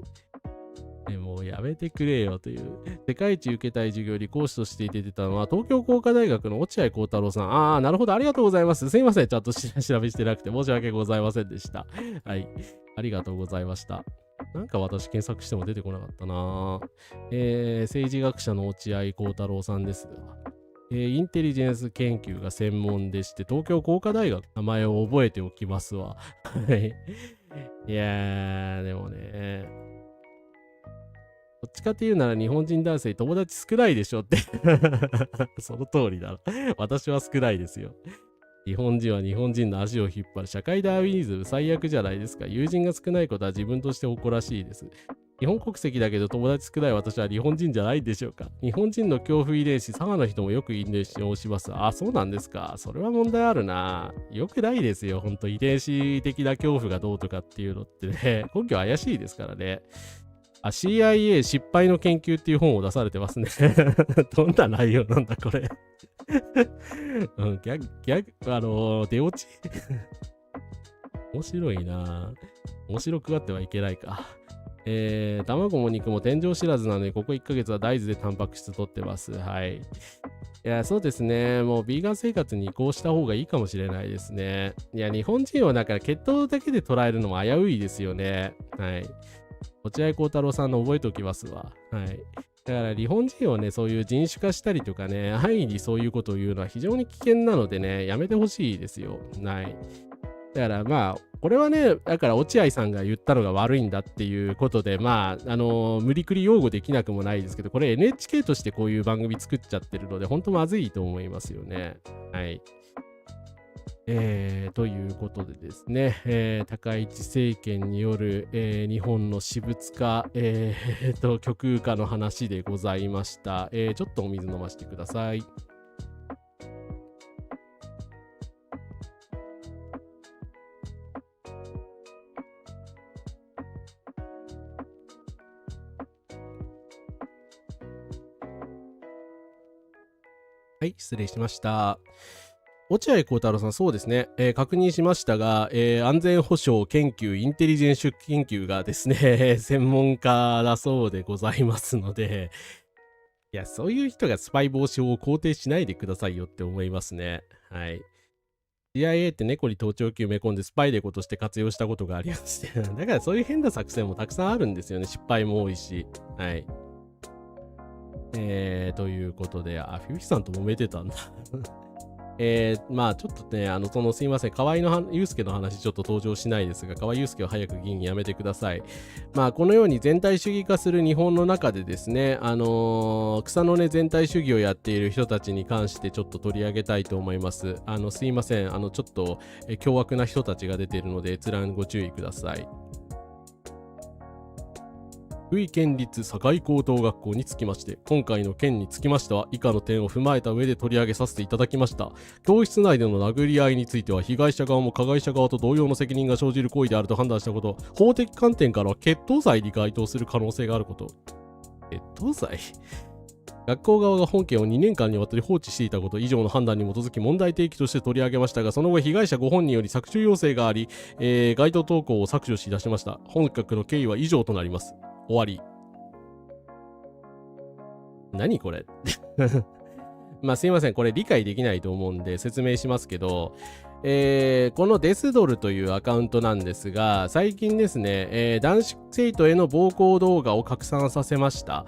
もうやめてくれよという。世界一受けたい授業に講師として出てたのは、東京工科大学の落合幸太郎さん。なるほど、ありがとうございます。すいません、ちゃんと調べしてなくて申し訳ございませんでした。はい。ありがとうございました。なんか私検索しても出てこなかったな。政治学者の落合幸太郎さんですが、インテリジェンス研究が専門でして、東京工科大学、名前を覚えておきますわ。はい。いやー、でもね、どっちかっていうなら日本人男性友達少ないでしょって。その通りだろ。私は少ないですよ。日本人は日本人の足を引っ張る社会ダーウィニズム最悪じゃないですか。友人が少ないことは自分として誇らしいです。日本国籍だけど友達少ない私は日本人じゃないでしょうか。日本人の恐怖遺伝子、佐賀の人もよく遺伝子をします。そうなんですか。それは問題あるな。よくないですよ。ほんと遺伝子的な恐怖がどうとかっていうのってね、根拠怪しいですからね。CIA 失敗の研究っていう本を出されてますね。どんな内容なんだ、これ。出落ち面白いな。面白くあってはいけないか。卵も肉も天井知らずなので、ここ1ヶ月は大豆でタンパク質取ってます。はい。いや、そうですね。もう、ビーガン生活に移行した方がいいかもしれないですね。いや、日本人はだから血統だけで捉えるのも危ういですよね。はい。落合幸太郎さんの覚えておきますわ。はい。だから日本人をね、そういう人種化したりとかね、安易にそういうことを言うのは非常に危険なのでね、やめてほしいですよ。はい。だからまあ、これはね、だから落合さんが言ったのが悪いんだっていうことで、まあ、無理くり擁護できなくもないですけど、これ NHK としてこういう番組作っちゃってるので、本当まずいと思いますよね。はい。ということでですね、高市政権による、日本の私物化、極右化の話でございました。ちょっとお水飲ませてください。はい、失礼しました。落合幸太郎さん、そうですね、確認しましたが、安全保障研究、インテリジェンス研究がですね、専門家だそうでございますので、いや、そういう人がスパイ防止法を肯定しないでくださいよって思いますね。はい。CIA って猫に盗聴器埋め込んでスパイデコとして活用したことがありまして、だからそういう変な作戦もたくさんあるんですよね。失敗も多いし。はい。ということで、フィフィさんと揉めてたんだ。まあちょっとね、すいません、河合祐介の話ちょっと登場しないですが、河合祐介は早く議員やめてください。まあこのように全体主義化する日本の中でですね、草の根全体主義をやっている人たちに関してちょっと取り上げたいと思います。すいません、ちょっと凶悪な人たちが出ているので、閲覧ご注意ください。福井県立堺高等学校につきまして、今回の件につきましては、以下の点を踏まえた上で取り上げさせていただきました。教室内での殴り合いについては、被害者側も加害者側と同様の責任が生じる行為であると判断したこと、法的観点からは決闘罪に該当する可能性があること。決闘罪学校側が本件を2年間にわたり放置していたこと以上の判断に基づき問題提起として取り上げましたが、その後被害者ご本人より削除要請があり、該当投稿を削除し出しました。本局の経緯は以上となります。終わり。何これまあすいません、これ理解できないと思うんで説明しますけど、このデスドルというアカウントなんですが、最近ですね、男子生徒への暴行動画を拡散させました。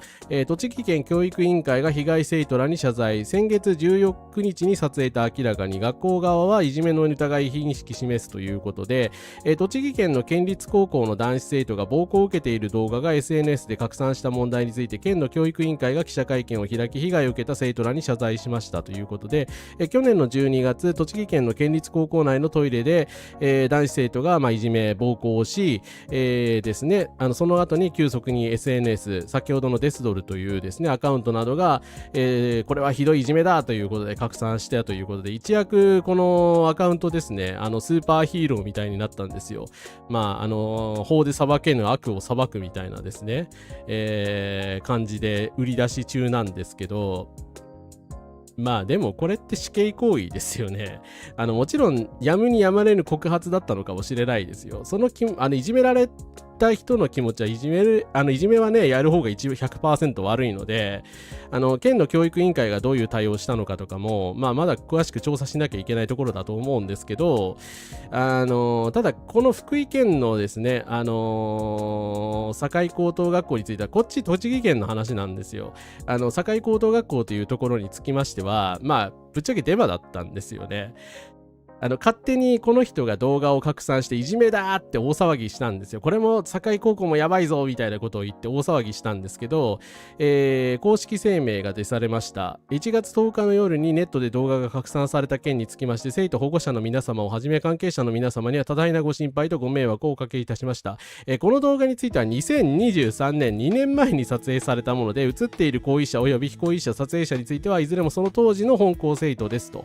栃木県教育委員会が被害生徒らに謝罪。先月14日に撮影と明らかに、学校側はいじめの疑い認識示すということで、栃木県の県立高校の男子生徒が暴行を受けている動画が SNS で拡散した問題について、県の教育委員会が記者会見を開き、被害を受けた生徒らに謝罪しましたということで、去年の12月、栃木県の県立高校内のトイレで、男子生徒がいじめ暴行をし、ですね、その後に急速に SNS、先ほどのデスドルというですねアカウントなどが、これはひどいいじめだということで拡散したということで、一躍このアカウントですね、スーパーヒーローみたいになったんですよ。法で裁けぬ悪を裁くみたいなですね、感じで売り出し中なんですけど、でもこれって死刑行為ですよね。もちろんやむにやまれぬ告発だったのかもしれないですよ。いじめられた人の気持ちはいじめはねやる方が100% 悪いので、県の教育委員会がどういう対応をしたのかとかも、まだ詳しく調査しなきゃいけないところだと思うんですけど、ただこの福井県のですね境高等学校についてはこっち栃木県の話なんですよ。境高等学校というところにつきましてはぶっちゃけデマだったんですよね。勝手にこの人が動画を拡散していじめだって大騒ぎしたんですよ。これも境高校もやばいぞみたいなことを言って大騒ぎしたんですけど、公式声明が出されました。1月10日の夜にネットで動画が拡散された件につきまして、生徒保護者の皆様をはじめ関係者の皆様には多大なご心配とご迷惑をおかけいたしました。この動画については2023年2年前に撮影されたもので、映っている行為者及び非行為者撮影者についてはいずれもその当時の本校生徒ですと。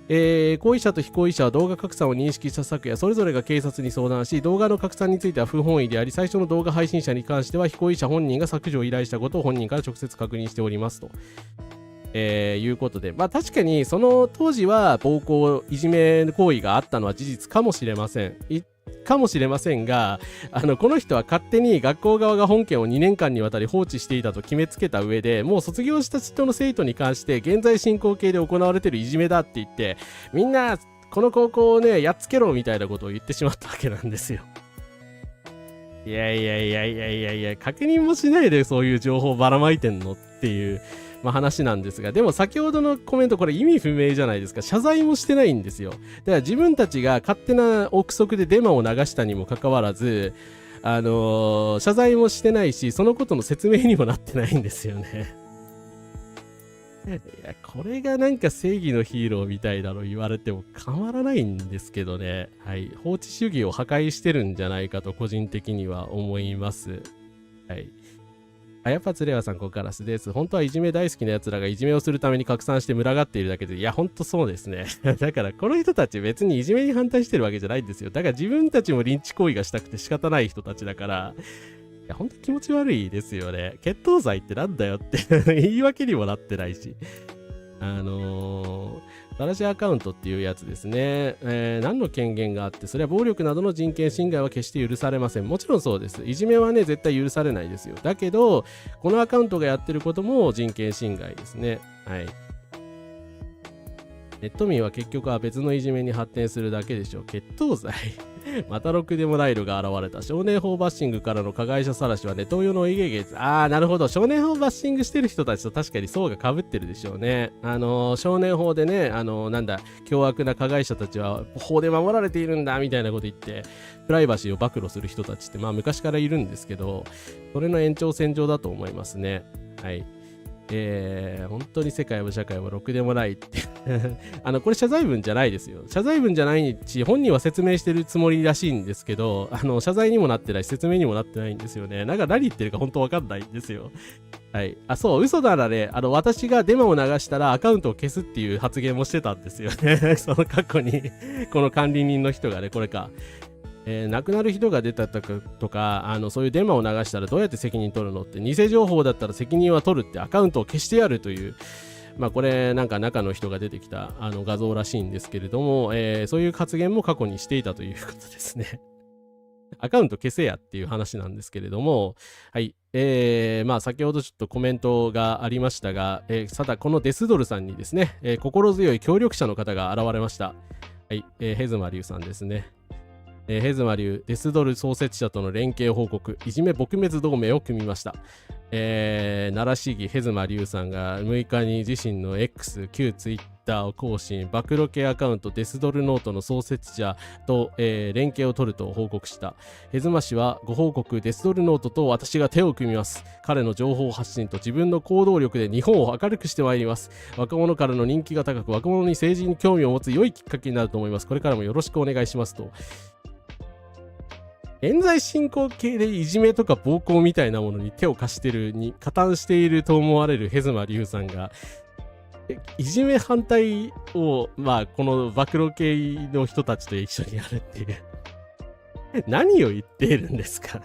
行為者と非行為者は動画拡散を認識した昨夜、それぞれが警察に相談し、動画の拡散については不本意であり、最初の動画配信者に関しては非行為者本人が削除を依頼したことを本人から直接確認しておりますと。いうことで、確かにその当時は暴行、いじめ行為があったのは事実かもしれません。が、この人は勝手に学校側が本件を2年間にわたり放置していたと決めつけた上で、もう卒業した人の生徒に関して現在進行形で行われているいじめだって言って、みんなこの高校をねやっつけろみたいなことを言ってしまったわけなんですよ。いや確認もしないでそういう情報をばらまいてんのっていう話なんですが、でも先ほどのコメントこれ意味不明じゃないですか。謝罪もしてないんですよ。だから自分たちが勝手な憶測でデマを流したにもかかわらず、謝罪もしてないし、そのことの説明にもなってないんですよね。いや、これがなんか正義のヒーローみたいだろ言われても変わらないんですけどね。はい。法治主義を破壊してるんじゃないかと個人的には思います。はい。やっぱつれわさん、ここからすです。本当はいじめ大好きな奴らがいじめをするために拡散して群がっているだけで、いや、ほんとそうですね。だから、この人たち別にいじめに反対してるわけじゃないんですよ。だから自分たちもリンチ行為がしたくて仕方ない人たちだから、いや、ほんと気持ち悪いですよね。決闘罪ってなんだよって言い訳にもなってないし。正しいアカウントっていうやつですね。何の権限があって、それは暴力などの人権侵害は決して許されません。もちろんそうです。いじめはね、絶対許されないですよ。だけど、このアカウントがやってることも人権侵害ですね。はい。ネット民は結局は別のいじめに発展するだけでしょう。決闘罪またろくでもないのが現れた。少年法バッシングからの加害者晒しはネトウヨのイゲゲです。なるほど。少年法バッシングしてる人たちと確かに層が被ってるでしょうね。少年法でね、凶悪な加害者たちは法で守られているんだみたいなこと言って、プライバシーを暴露する人たちって昔からいるんですけど、それの延長線上だと思いますね。はい。本当に世界も社会もろくでもないってこれ謝罪文じゃないですよ。謝罪文じゃないし、本人は説明してるつもりらしいんですけど、謝罪にもなってないし、説明にもなってないんですよね。何言ってるか本当わかんないんですよ。はい。そう、嘘ならね、私がデマを流したらアカウントを消すっていう発言もしてたんですよね。その過去に、この管理人の人がね、これか。亡くなる人が出たとかそういうデマを流したらどうやって責任取るのって、偽情報だったら責任は取るってアカウントを消してやるという、これ中の人が出てきた画像らしいんですけれども、そういう発言も過去にしていたということですね。アカウント消せやっていう話なんですけれども、はい。先ほどちょっとコメントがありましたが、ただこのデスドルさんにですね、心強い協力者の方が現れました。はい、ヘズマリュウさんですね。ヘズマリュウ、デスドル創設者との連携報告、いじめ撲滅同盟を組みました。奈良市議ヘズマリュウさんが6日に自身の X、旧ツイッターを更新、暴露系アカウントデスドルノートの創設者と、連携を取ると報告した。ヘズマ氏はご報告、デスドルノートと私が手を組みます。彼の情報発信と自分の行動力で日本を明るくしてまいります。若者からの人気が高く、若者に政治に興味を持つ良いきっかけになると思います。これからもよろしくお願いしますと。現在進行形でいじめとか暴行みたいなものに手を貸してるに加担していると思われるヘズマリュウさんがいじめ反対をこの暴露系の人たちと一緒にやるっていう何を言っているんですか。い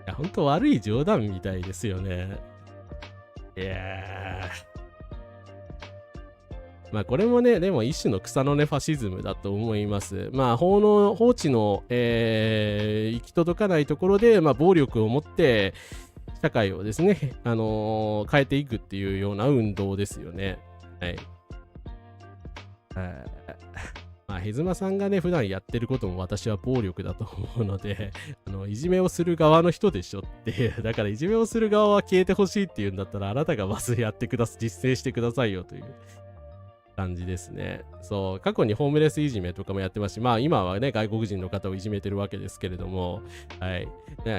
や本当悪い冗談みたいですよね。いやーこれもね、でも一種の草の根ファシズムだと思います。法治の、行き届かないところで、暴力を持って社会をですね、変えていくっていうような運動ですよね。はい。ヘズマさんがね、普段やってることも私は暴力だと思うので、いじめをする側の人でしょっていう、だからいじめをする側は消えてほしいっていうんだったら、あなたがまずやってください、実践してくださいよという。感じですね。そう、過去にホームレスいじめとかもやってますし、今はね、外国人の方をいじめてるわけですけれども、はい。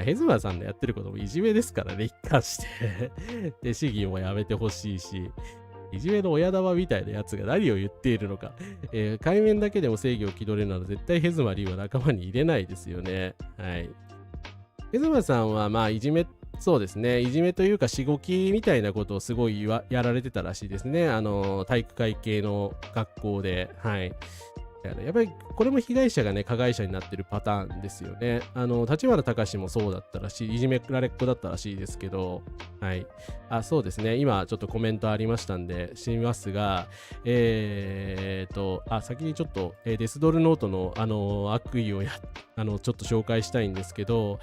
ヘズマさんのやってることもいじめですからね、一貫して。で、市議もやめてほしいし、いじめの親玉みたいなやつが何を言っているのか。海面だけでも正義を気取れるなら絶対ヘズマリーは仲間に入れないですよね。はい。ヘズマさんはいじめそうですね。いじめというか、しごきみたいなことをすごいやられてたらしいですね。体育会系の学校で。はい。やっぱり、これも被害者がね、加害者になってるパターンですよね。立花隆もそうだったらしい、いじめられっ子だったらしいですけど、はい。そうですね。今、ちょっとコメントありましたんで、しますが、先にちょっと、デスドルノートの、悪意をちょっと紹介したいんですけど、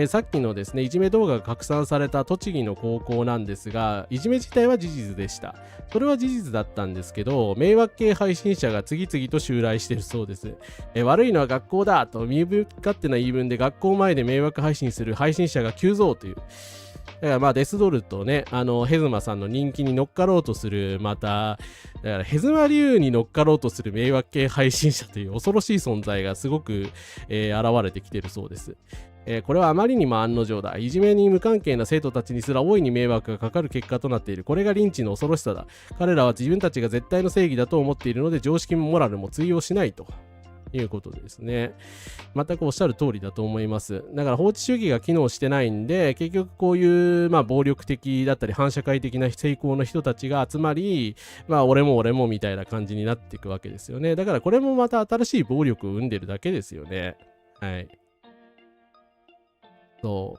さっきのですね、いじめ動画が拡散された栃木の高校なんですが、いじめ自体は事実でした。それは事実だったんですけど、迷惑系配信者が次々と襲来しているそうです。悪いのは学校だと身勝手な言い分で学校前で迷惑配信する配信者が急増という。デスドルとね、ヘズマさんの人気に乗っかろうとする、だからヘズマ流に乗っかろうとする迷惑系配信者という恐ろしい存在がすごく、現れてきているそうです。これはあまりにも案の定だ。いじめに無関係な生徒たちにすら大いに迷惑がかかる結果となっている。これがリンチの恐ろしさだ。彼らは自分たちが絶対の正義だと思っているので、常識もモラルも通用しないということですね。全くおっしゃる通りだと思います。だから法治主義が機能してないんで、結局こういう暴力的だったり反社会的な成功の人たちが集まり、俺もみたいな感じになっていくわけですよね。だからこれもまた新しい暴力を生んでるだけですよね。はい。そ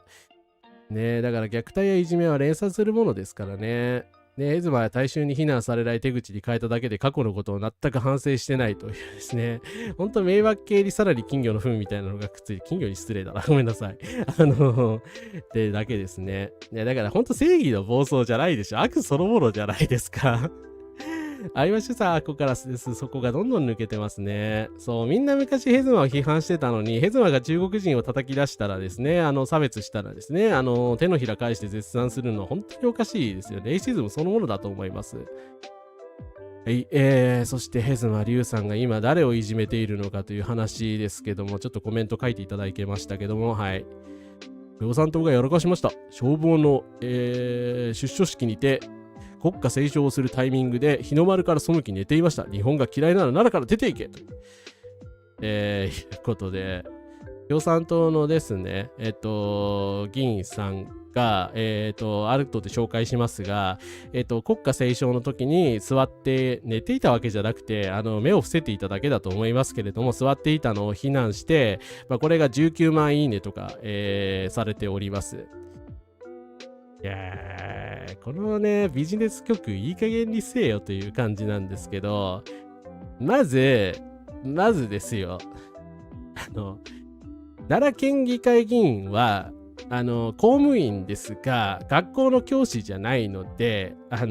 うね。だから虐待やいじめは連鎖するものですからね。ヘズマは大衆に非難されない手口に変えただけで過去のことを全く反省してないというですね。本当迷惑系にさらに金魚の糞みたいなのがくっついて、金魚に失礼だな。ごめんなさい。ってだけですね。だから本当正義の暴走じゃないでしょ。悪そのものじゃないですか。アイワシュサーコカラスです。そこがどんどん抜けてますね。そう、みんな昔ヘズマを批判してたのに、ヘズマが中国人を叩き出したらですね、差別したらですね、手のひら返して絶賛するのは本当におかしいですよね。レイシズムそのものだと思います。はい、そしてヘズマリュウさんが今誰をいじめているのかという話ですけども、ちょっとコメント書いていただけましたけども、はい。共産党がやらかしました。消防の、出所式にて、国家斉唱をするタイミングで日の丸から背き寝ていました。日本が嫌いなら奈良から出ていけということで、共産党のですね、議員さんが、あるとで紹介しますが、国家斉唱の時に座って寝ていたわけじゃなくて、目を伏せていただけだと思いますけれども、座っていたのを非難して、これが19万いいねとか、されております。いやー、このね、ビジネス局いい加減にせえよという感じなんですけど、まずですよ、奈良県議会議員は、公務員ですが、学校の教師じゃないので、国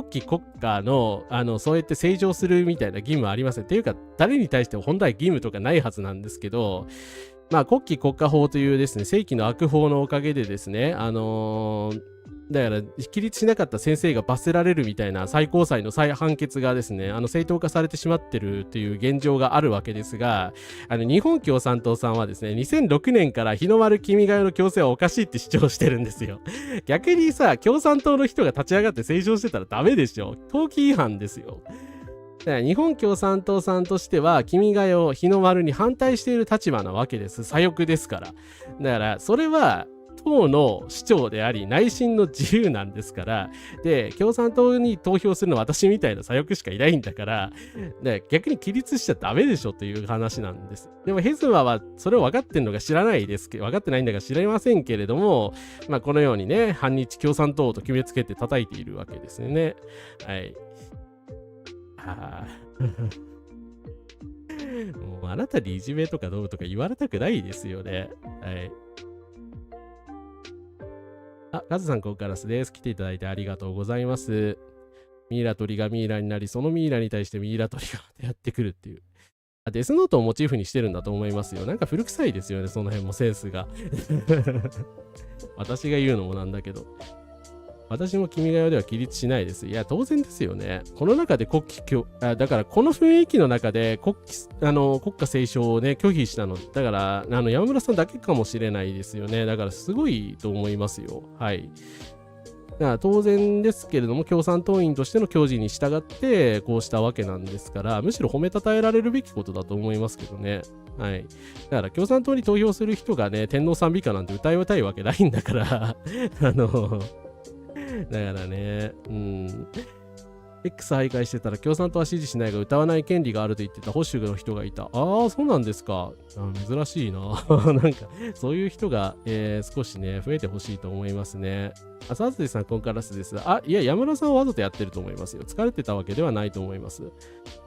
旗国家の、そうやって正常するみたいな義務はありません。っていうか、誰に対しても本来義務とかないはずなんですけど、まあ、国旗国家法というですね、正規の悪法のおかげでですね、だから、起立しなかった先生が罰せられるみたいな最高裁の判決がですね、正当化されてしまってるという現状があるわけですが、日本共産党さんはですね、2006年から日の丸君が代の強制はおかしいって主張してるんですよ。逆にさ、共産党の人が立ち上がって斉唱してたらダメでしょ。登記違反ですよ。だから日本共産党さんとしては、君が代、日の丸に反対している立場なわけです。左翼ですから。だから、それは、党の主張であり内心の自由なんですから。で、共産党に投票するのは私みたいな左翼しかいないんだから、で逆に起立しちゃダメでしょという話なんです。でもヘズマはそれを分かってんのか知らないですけど、分かってないんだか知りませんけれども、まあこのようにね、反日共産党と決めつけて叩いているわけですよね。はい。もうあなたにいじめとかどうとか言われたくないですよね。はい。カズさん、ここからです。来ていただいてありがとうございます。ミイラ取りがミイラになり、そのミイラに対してミイラ取りがやってくるっていう。デスノートをモチーフにしてるんだと思いますよ。なんか古臭いですよね、その辺もセンスが。私が言うのもなんだけど。私も君が代では起立しないです。いや、当然ですよね。この中でだからこの雰囲気の中で国家斉唱をね、拒否したの。だから、山村さんだけかもしれないですよね。だからすごいと思いますよ。はい。だから当然ですけれども、共産党員としての矜持に従って、こうしたわけなんですから、むしろ褒めたたえられるべきことだと思いますけどね。はい。だから共産党に投票する人がね、天皇賛美歌なんて歌いたいわけないんだから、だからね、X 徘徊してたら共産党は支持しないが歌わない権利があると言ってた保守の人がいた。そうなんですか。珍しいな。なんか、そういう人が、少しね、増えてほしいと思いますね。サズデさん、コンカラスです。いや、山田さんはわざとやってると思いますよ。疲れてたわけではないと思います。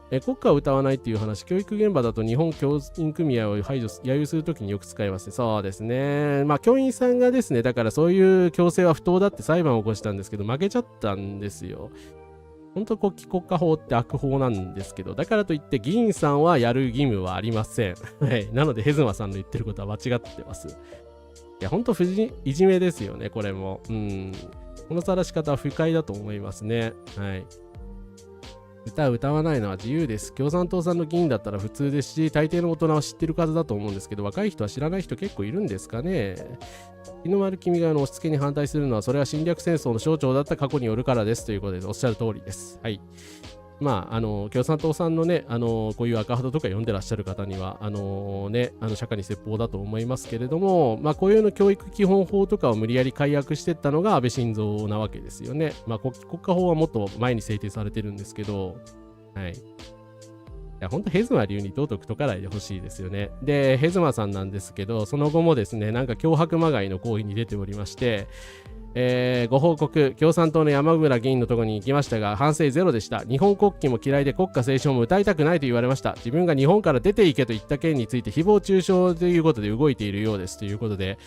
国歌を歌わないっていう話、教育現場だと日本教員組合を揶揄するときによく使いますね。そうですね。まあ、教員さんがですね、だからそういう強制は不当だって裁判を起こしたんですけど、負けちゃったんですよ。本当国家法って悪法なんですけど、だからといって議員さんはやる義務はありません。はい。なので、ヘズマさんの言ってることは間違ってます。いや、本当いじめですよね、これも。この晒し方は不快だと思いますね。はい。歌わないのは自由です。共産党さんの議員だったら普通ですし、大抵の大人は知ってる数だと思うんですけど、若い人は知らない人結構いるんですかね。日の丸君が押し付けに反対するのは、それは侵略戦争の象徴だった過去によるからですということで、おっしゃる通りです。はい。まあ、共産党さんのね、こういう赤旗とか読んでらっしゃる方には、釈迦に説法だと思いますけれども、まあ、こういうの教育基本法とかを無理やり改悪していったのが安倍晋三なわけですよね。まあ、国家法はもっと前に制定されてるんですけど、はい。いや、本当ヘズマ流に道徳解かないでほしいですよね。で、ヘズマさんなんですけど、その後もですね、なんか脅迫まがいの行為に出ておりまして、ご報告、共産党の山村議員のところに行きましたが、反省ゼロでした。日本国旗も嫌いで国歌斉唱も歌いたくないと言われました。自分が日本から出ていけと言った件について誹謗中傷ということで動いているようですということで、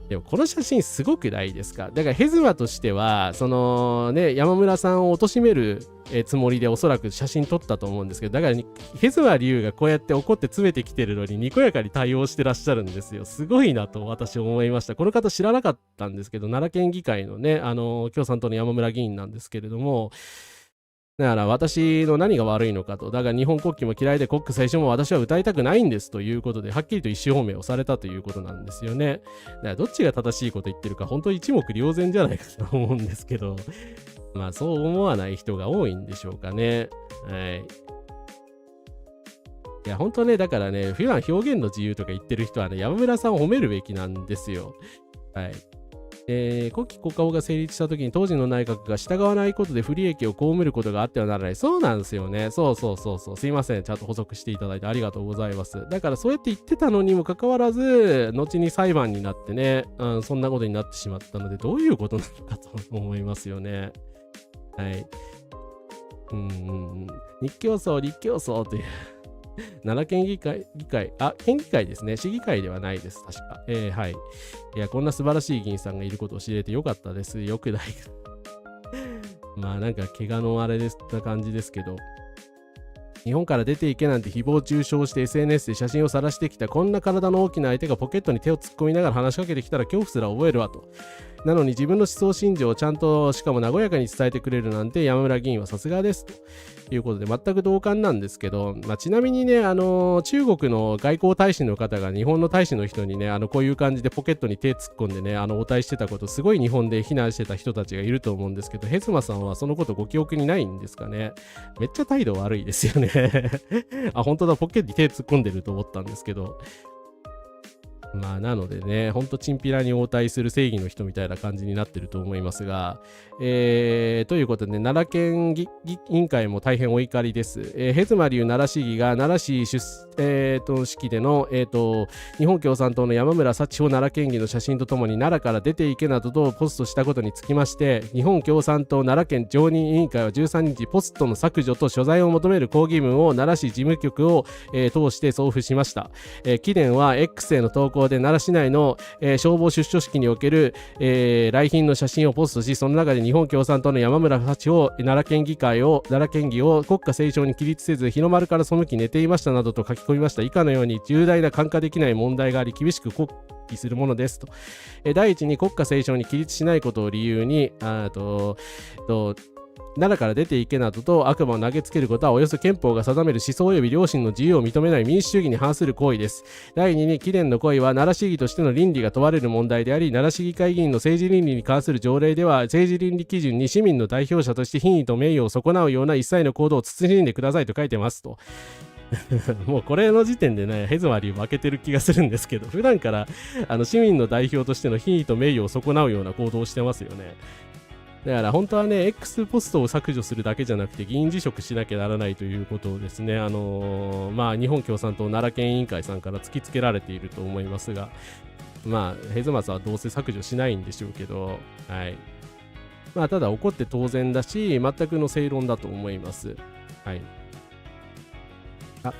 でもこの写真すごくないですか。だからヘズマとしてはそのね、山村さんを貶めるつもりでおそらく写真撮ったと思うんですけど、だからヘズマ龍がこうやって怒って詰めてきてるのににこやかに対応してらっしゃるんですよ。すごいなと私思いました。この方知らなかったんですけど、奈良県議会のね、共産党の山村議員なんですけれども、だから私の何が悪いのかと。だから日本国旗も嫌いで国歌斉唱も私は歌いたくないんですということで、はっきりと意思表明をされたということなんですよね。だからどっちが正しいこと言ってるか本当に一目瞭然じゃないかと思うんですけど、まあそう思わない人が多いんでしょうかね。はい。いや本当ね、だからね、普段表現の自由とか言ってる人はね、山村さんを褒めるべきなんですよ。はい。国旗国家法が成立した時に当時の内閣が従わないことで不利益を被ることがあってはならない。そうなんですよね。そう。すいません。ちゃんと補足していただいてありがとうございます。だからそうやって言ってたのにもかかわらず、後に裁判になってね、そんなことになってしまったので、どういうことなのかと思いますよね。はい。日教層という。奈良県議会、県議会ですね。市議会ではないです、確か。はい。いや、こんな素晴らしい議員さんがいることを知れてよかったです。よくないか。まあなんか怪我のあれですな感じですけど、日本から出ていけなんて誹謗中傷して SNS で写真を晒してきたこんな体の大きな相手がポケットに手を突っ込みながら話しかけてきたら恐怖すら覚えるわと。なのに自分の思想信条をちゃんとしかも和やかに伝えてくれるなんて山村議員はさすがですということで全く同感なんですけど、ちなみにね中国の外交大使の方が日本の大使の人にねこういう感じでポケットに手突っ込んでね応対してたことすごい日本で非難してた人たちがいると思うんですけど、ヘズマさんはそのことご記憶にないんですかね。めっちゃ態度悪いですよねあ、本当だ、ポケットに手突っ込んでると思ったんですけど、まあなのでね、ほんとチンピラに応対する正義の人みたいな感じになってると思いますが、ということでね、奈良県委員会も大変お怒りです。ヘズマ流奈良市議が奈良市式での、日本共産党の山村幸穂奈良県議の写真とともに奈良から出ていけなどとポストしたことにつきまして、日本共産党奈良県常任委員会は13日ポストの削除と所在を求める抗議文を奈良市事務局を、通して送付しました。記念は X への投稿で奈良市内の、消防出所式における、来賓の写真をポストし、その中で日本共産党の山村幸穂奈良県議を国家斉唱に起立せず日の丸から背き寝ていましたなどと書き込みました。以下のように重大な看過できない問題があり厳しく抗議するものですと。第一に国家斉唱に起立しないことを理由に奈良から出ていけなどと悪魔を投げつけることはおよそ憲法が定める思想及び良心の自由を認めない民主主義に反する行為です。第2に貴殿の行為は奈良市議としての倫理が問われる問題であり、奈良市議会議員の政治倫理に関する条例では政治倫理基準に市民の代表者として品位と名誉を損なうような一切の行動を慎んでくださいと書いてますともうこれの時点でねヘズマリー負けてる気がするんですけど、普段から市民の代表としての品位と名誉を損なうような行動をしてますよね。だから本当はね X ポストを削除するだけじゃなくて議員辞職しなきゃならないということをですね日本共産党奈良県委員会さんから突きつけられていると思いますが、ヘズマスはどうせ削除しないんでしょうけど、はい、ただ怒って当然だし全くの正論だと思います。はい、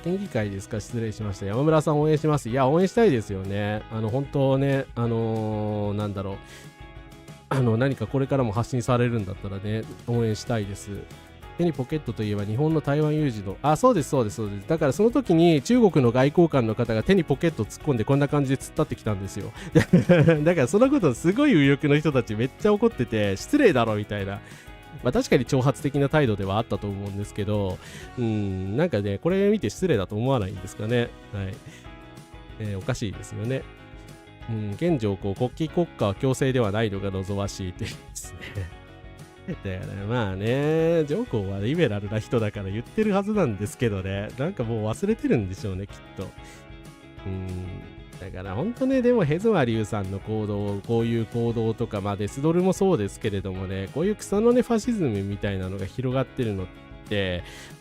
県議会ですか、失礼しました。山村さん応援します。いや応援したいですよね。本当ねなんだろう何かこれからも発信されるんだったらね応援したいです。手にポケットといえば日本の台湾有事のそうですだからその時に中国の外交官の方が手にポケット突っ込んでこんな感じで突っ立ってきたんですよだからそのことすごい右翼の人たちめっちゃ怒ってて失礼だろみたいな、確かに挑発的な態度ではあったと思うんですけど、なんかねこれ見て失礼だと思わないんですかね。はい、おかしいですよね。現状国旗国家は強制ではないのが望ましいってですねだから上皇はリベラルな人だから言ってるはずなんですけどね、なんかもう忘れてるんでしょうねきっと。だから本当ね、でもヘズマリュウさんの行動、こういう行動とかデスドルもそうですけれどもね、こういう草の根ファシズムみたいなのが広がってるのって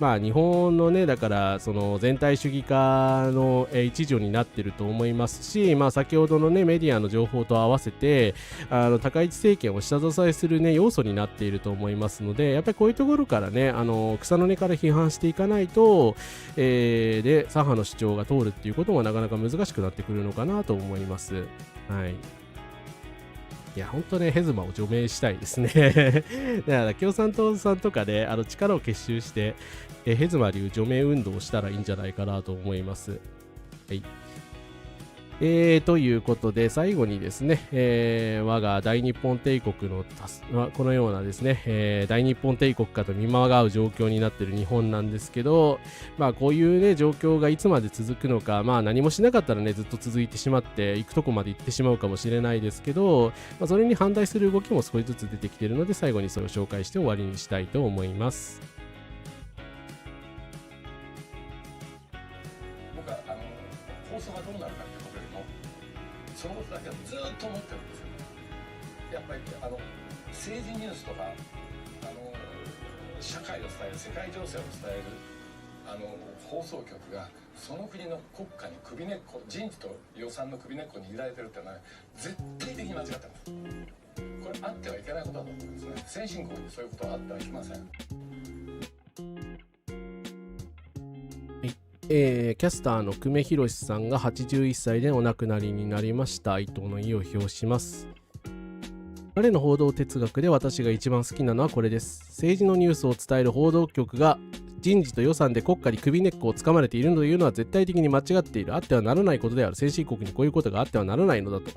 日本のねだからその全体主義化の一助になってると思いますし、先ほどのねメディアの情報と合わせて高市政権を下支えするね要素になっていると思いますので、やっぱりこういうところからね草の根から批判していかないと、で左派の主張が通るっていうこともなかなか難しくなってくるのかなと思います。はい。いや本当ねヘズマを除名したいですねだから共産党さんとかで力を結集してヘズマ流除名運動をしたらいいんじゃないかなと思います。はい。ということで最後にですね、我が大日本帝国のこのようなですね、大日本帝国かと見まがう状況になっている日本なんですけど、こういうね状況がいつまで続くのか、何もしなかったらねずっと続いてしまって行くとこまで行ってしまうかもしれないですけど、それに反対する動きも少しずつ出てきているので最後にそれを紹介して終わりにしたいと思います。僕は放送がどうなるかってことよりもそのことだけはずっと思ってるんですよ。やっぱり政治ニュースとか社会を伝える世界情勢を伝える放送局がその国の国家に首根っこ、人事と予算の首根っこに握られてるっていうのは絶対的に間違ってます。これあってはいけないことだと思うんですね。先進国にそういうことはあってはいけません。キャスターの久米宏さんが81歳でお亡くなりになりました。哀悼の意を表します。彼の報道哲学で私が一番好きなのはこれです。政治のニュースを伝える報道局が人事と予算で国家に首根っこをつかまれているというのは絶対的に間違っている。あってはならないことである。先進国にこういうことがあってはならないのだと。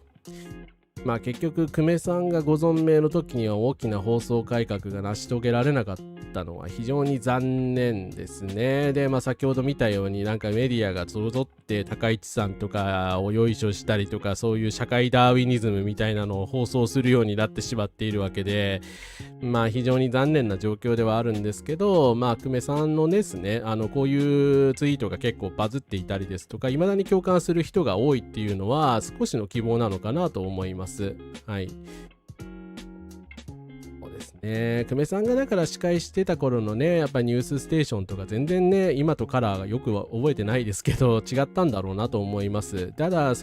まあ結局久米さんがご存命の時には大きな放送改革が成し遂げられなかったのは非常に残念ですね。でまあ先ほど見たようになんかメディアがぞぞって高市さんとかをよいしょしたりとか、そういう社会ダーウィニズムみたいなのを放送するようになってしまっているわけで、まあ非常に残念な状況ではあるんですけど、まあ久米さんのですねこういうツイートが結構バズっていたりですとか、未だに共感する人が多いっていうのは少しの希望なのかなと思います。はい。そうですね。久米さんがだから司会してた頃のね、やっぱニュースステーションとか全然ね、今とカラーがよくは覚えてないですけど、違ったんだろうなと思います。ただ、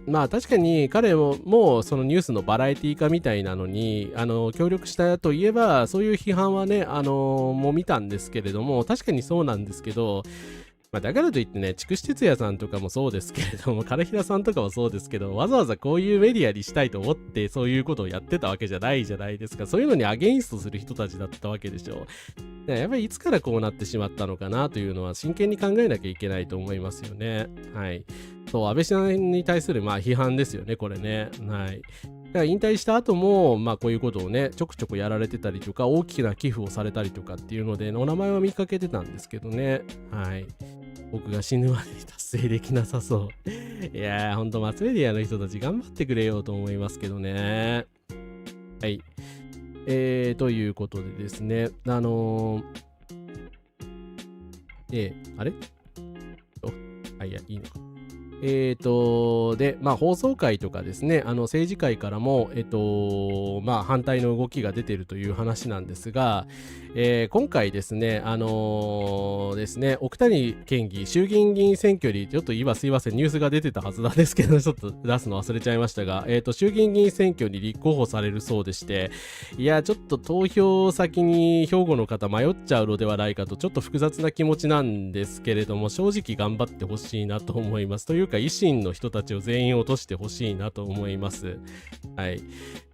まあ確かに彼もそのニュースのバラエティ化みたいなのに、協力したといえば、そういう批判はね、もう見たんですけれども、確かにそうなんですけど、まあ、だからといってね、筑紫哲也さんとかもそうですけれども、唐平さんとかもそうですけど、わざわざこういうメディアにしたいと思ってそういうことをやってたわけじゃないじゃないですか。そういうのにアゲインストする人たちだったわけでしょ。やっぱりいつからこうなってしまったのかなというのは真剣に考えなきゃいけないと思いますよね。はい。そう、安倍さんに対するまあ批判ですよね、これね。はい。だから引退した後も、まあこういうことをね、ちょくちょくやられてたりとか、大きな寄付をされたりとかっていうので、お名前は見かけてたんですけどね。はい。僕が死ぬまでに達成できなさそう。いやー、ほんとマスメディアの人たち頑張ってくれよと思いますけどね。はい。ということでですね、あれいや、いいのか。で、まあ、放送会とかですね、政治界からも、まあ、反対の動きが出ているという話なんですが、今回ですね、奥谷県議、衆議院議員選挙に、ちょっと今すいません、ニュースが出てたはずなんですけど、ちょっと出すの忘れちゃいましたが、衆議院議員選挙に立候補されるそうでして、いや、ちょっと投票先に兵庫の方迷っちゃうのではないかと、ちょっと複雑な気持ちなんですけれども、正直頑張ってほしいなと思います。というか、維新の人たちを全員落としてほしいなと思います。はい。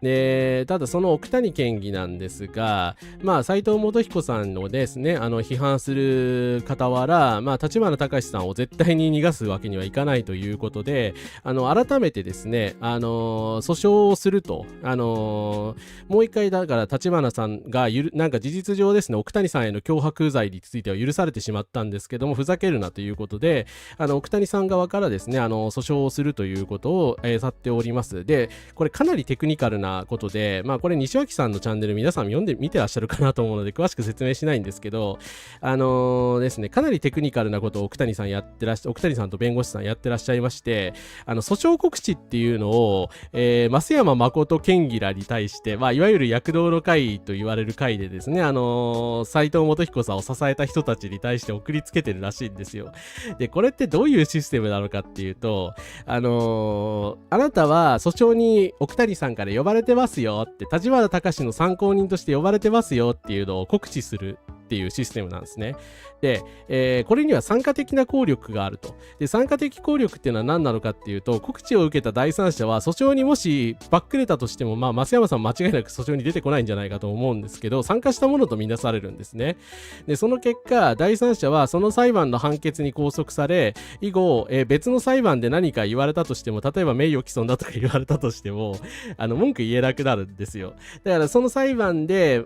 で、ただその奥谷県議なんですが、まあ、斉藤元彦さんのですね、批判する傍ら、まあ、立花隆さんを絶対に逃がすわけにはいかないということで、改めてですね、訴訟をすると、もう一回だから立花さんがなんか事実上ですね、奥谷さんへの脅迫罪については許されてしまったんですけども、ふざけるなということで、奥谷さん側からですね、訴訟をするということを去っております。で、これかなりテクニカルなことで、まあこれ西脇さんのチャンネル皆さん見てらっしゃるかなと思うので詳しく説明しないんですけど、ですね、かなりテクニカルなことを奥谷さんと弁護士さんやってらっしゃいまして、訴訟告知っていうのを、増山誠県議らに対して、まあいわゆる躍動の会と言われる会でですね、斉藤元彦さんを支えた人たちに対して送りつけてるらしいんですよ。で、これってどういうシステムなのかっていうと、あなたは訴訟に奥谷さんから呼ばれてますよって、立花隆の参考人として呼ばれてますよっていうのを告知するっていうシステムなんですね。で、これには参加的な効力があると。で、参加的効力っていうのは何なのかっていうと、告知を受けた第三者は訴訟にもしバックれたとしても、まあ、増山さん間違いなく訴訟に出てこないんじゃないかと思うんですけど、参加したものとみなされるんですね。で、その結果、第三者はその裁判の判決に拘束され、以後、別の裁判で何か言われたとしても、例えば名誉毀損だとか言われたとしても、文句言えなくなるんですよ。だからその裁判で、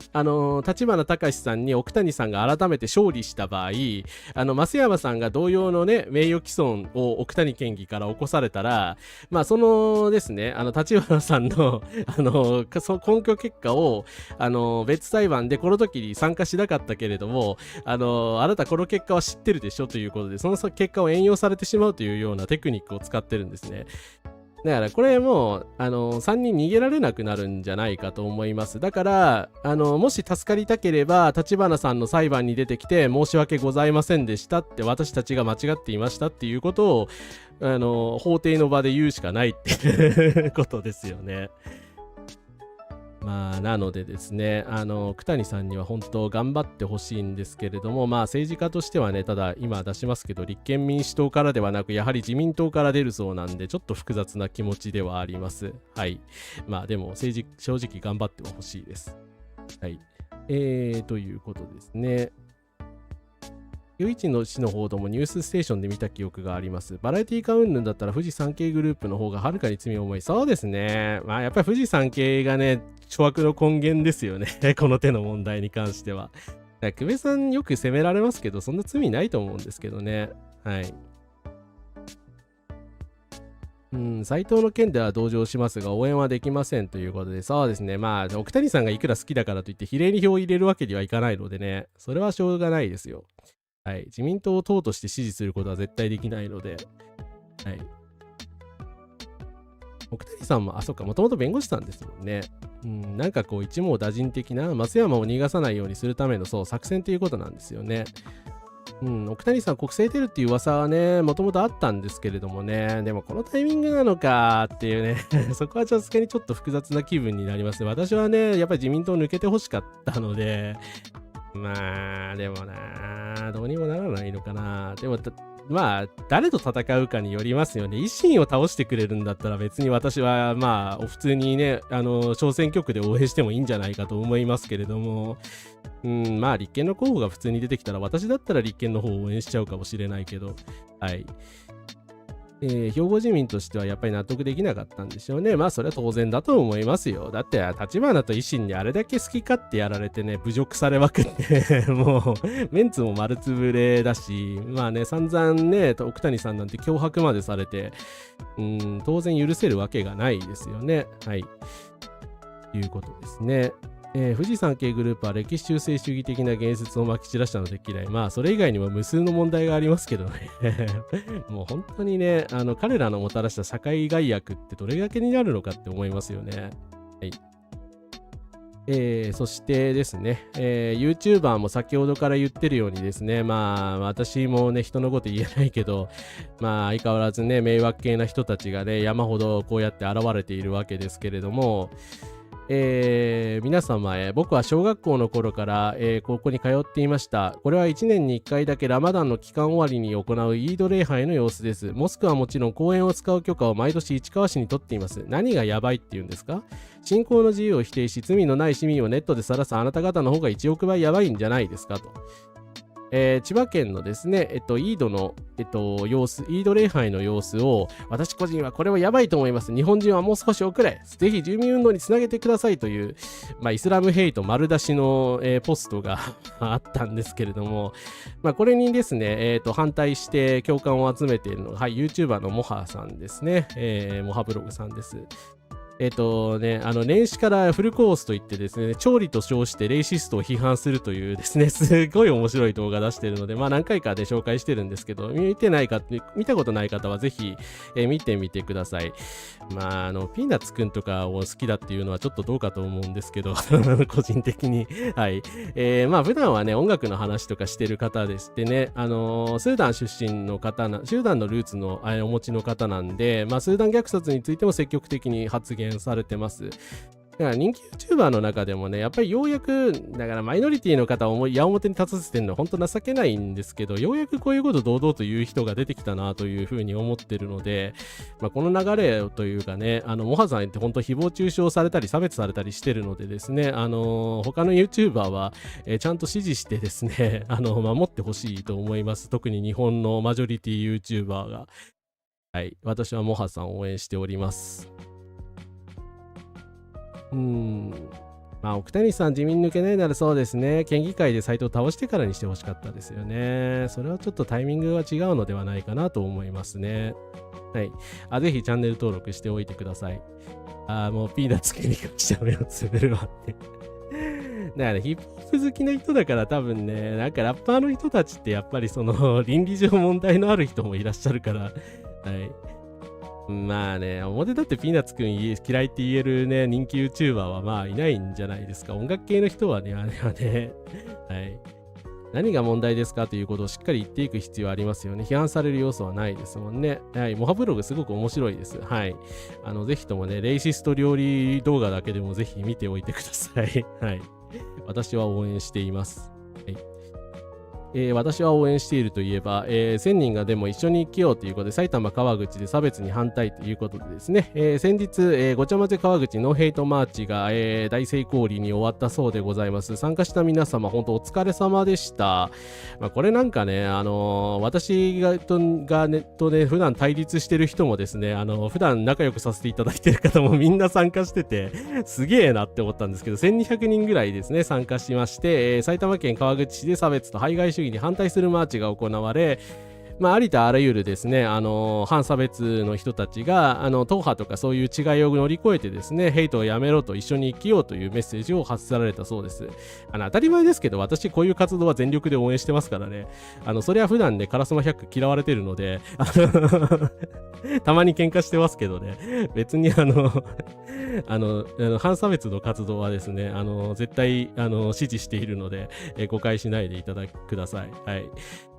立花隆さんに奥谷さんが改めて勝利した場合、増山さんが同様のね、名誉毀損を奥谷県議から起こされたら、まあそのですね、立花さんの、その根拠結果を、別裁判でこの時に参加しなかったけれども、あなたこの結果は知ってるでしょということで、その結果を援用されてしまうというようなテクニックを使ってるんですね。だからこれもう3人逃げられなくなるんじゃないかと思います。だからもし助かりたければ立花さんの裁判に出てきて申し訳ございませんでしたって、私たちが間違っていましたっていうことを法廷の場で言うしかないってことですよね。まあ、なのでですね、九谷さんには本当頑張ってほしいんですけれども、まあ政治家としてはね、ただ今出しますけど、立憲民主党からではなく、やはり自民党から出るそうなんで、ちょっと複雑な気持ちではあります。はい。まあでも正直頑張ってはほしいです。はい。ということですね。91の市の報道もニュースステーションで見た記憶があります。バラエティー化云々だったら富士山系グループの方がはるかに罪重い。そうですね。まあやっぱり富士山系がね、諸悪の根源ですよね。この手の問題に関しては。久米さんよく責められますけど、そんな罪ないと思うんですけどね。はい。斉藤の件では同情しますが、応援はできませんということで、そうですね。まあ、奥谷さんがいくら好きだからといって、比例に票を入れるわけにはいかないのでね、それはしょうがないですよ。はい。自民党を党として支持することは絶対できないので、はい。奥谷さんも、あ、そっか、もともと弁護士さんですもんね。なんかこう、一網打尽的な、松山を逃がさないようにするための、そう、作戦ということなんですよね。奥谷さん、国政出るっていう噂はね、もともとあったんですけれどもね、でもこのタイミングなのかっていうね、そこはさすがにちょっと複雑な気分になります。私はね、やっぱり自民党抜けてほしかったので、まあ、でもな、どうにもならないのかな。でも、まあ、誰と戦うかによりますよね。維新を倒してくれるんだったら別に私はまあ、普通にね、小選挙区で応援してもいいんじゃないかと思いますけれども、まあ、立憲の候補が普通に出てきたら、私だったら立憲の方を応援しちゃうかもしれないけど、はい。兵庫自民としてはやっぱり納得できなかったんでしょうね。まあそれは当然だと思いますよ。だって立花と維新にあれだけ好き勝手やられてね、侮辱されまくってもうメンツも丸つぶれだし、まあね、散々ね、奥谷さんなんて脅迫までされて、当然許せるわけがないですよね。はい。ということですね。富士山系グループは歴史中世主義的な言説をまき散らしたので嫌い。まあ、それ以外にも無数の問題がありますけどね。もう本当にね、彼らのもたらした社会害悪ってどれだけになるのかって思いますよね。はい。そしてですね、YouTuber も先ほどから言ってるようにですね、まあ、私もね、人のこと言えないけど、まあ、相変わらずね、迷惑系な人たちがね、山ほどこうやって現れているわけですけれども、皆様へ、僕は小学校の頃から、ここに通っていました。これは1年に1回だけラマダンの期間終わりに行うイード礼拝の様子です。モスクはもちろん公園を使う許可を毎年市川市に取っています。何がやばいっていうんですか？信仰の自由を否定し、罪のない市民をネットで晒すあなた方の方が1億倍やばいんじゃないですかと。千葉県のですね、イードの、様子、イード礼拝の様子を、私個人はこれはやばいと思います。日本人はもう少し遅れ。ぜひ住民運動につなげてくださいという、まあ、イスラムヘイト丸出しの、ポストがあったんですけれども、まあ、これにですね、反対して共感を集めているのが、はい、YouTuber のモハさんですね。モハブログさんです。年始からフルコースといってですね、調理と称してレイシストを批判するというですね、すごい面白い動画出してるので、まあ何回かで紹介してるんですけど、見たことない方はぜひ、見てみてください。まあ、ピーナッツくんとかを好きだっていうのはちょっとどうかと思うんですけど、個人的に。はい。まあ普段はね、音楽の話とかしてる方でしてね、スーダン出身の方スーダンのルーツのお持ちの方なんで、まあスーダン虐殺についても積極的に発言されてます。だから人気 YouTuber の中でもね、やっぱりようやく、だからマイノリティの方を矢面に立たせてるのは本当情けないんですけど、ようやくこういうこと堂々と言う人が出てきたなというふうに思ってるので、まあ、この流れというかね、モハさんって本当誹謗中傷されたり差別されたりしてるのでですね、他の YouTuber は、ちゃんと支持してですね、守ってほしいと思います。特に日本のマジョリティ YouTuber が。はい、私はモハさんを応援しております。まあ奥谷さん自民抜けないならそうですね、県議会で斎藤を倒してからにしてほしかったですよね。それはちょっとタイミングが違うのではないかなと思いますね。はい。ぜひチャンネル登録しておいてください。もうピーナッツ気にしちゃう目をつぶるわって。だからヒップホップ好きな人だから多分ね、なんかラッパーの人たちってやっぱりその倫理上問題のある人もいらっしゃるから、はい。まあね、表だってピーナッツくん嫌いって言えるね、人気 YouTuber はまあいないんじゃないですか。音楽系の人はね、あれはね、はい。何が問題ですかということをしっかり言っていく必要ありますよね。批判される要素はないですもんね。はい、モハブログすごく面白いです。はい。ぜひともね、レイシスト料理動画だけでもぜひ見ておいてください。はい。私は応援しています。はい。私は応援しているといえば、1000人がでも一緒に生きようということで、埼玉川口で差別に反対ということでですね、先日、ごちゃ混ぜ川口ノーヘイトマーチが、大成功裏に終わったそうでございます。参加した皆様、本当お疲れ様でした。これなんかね、私がネットで普段対立してる人もですね、普段仲良くさせていただいてる方もみんな参加してて、すげえなって思ったんですけど、1200人ぐらいですね、参加しまして、埼玉県川口市で差別と排外主義に反対するマーチが行われ、ありとあらゆるですね、反差別の人たちが、党派とかそういう違いを乗り越えてですね、ヘイトをやめろと一緒に生きようというメッセージを発せられたそうです。当たり前ですけど、私こういう活動は全力で応援してますからね。それは普段ね、カラスマ100嫌われてるので、たまに喧嘩してますけどね、別に反差別の活動はですね、絶対支持しているので、誤解しないでいただください。はい。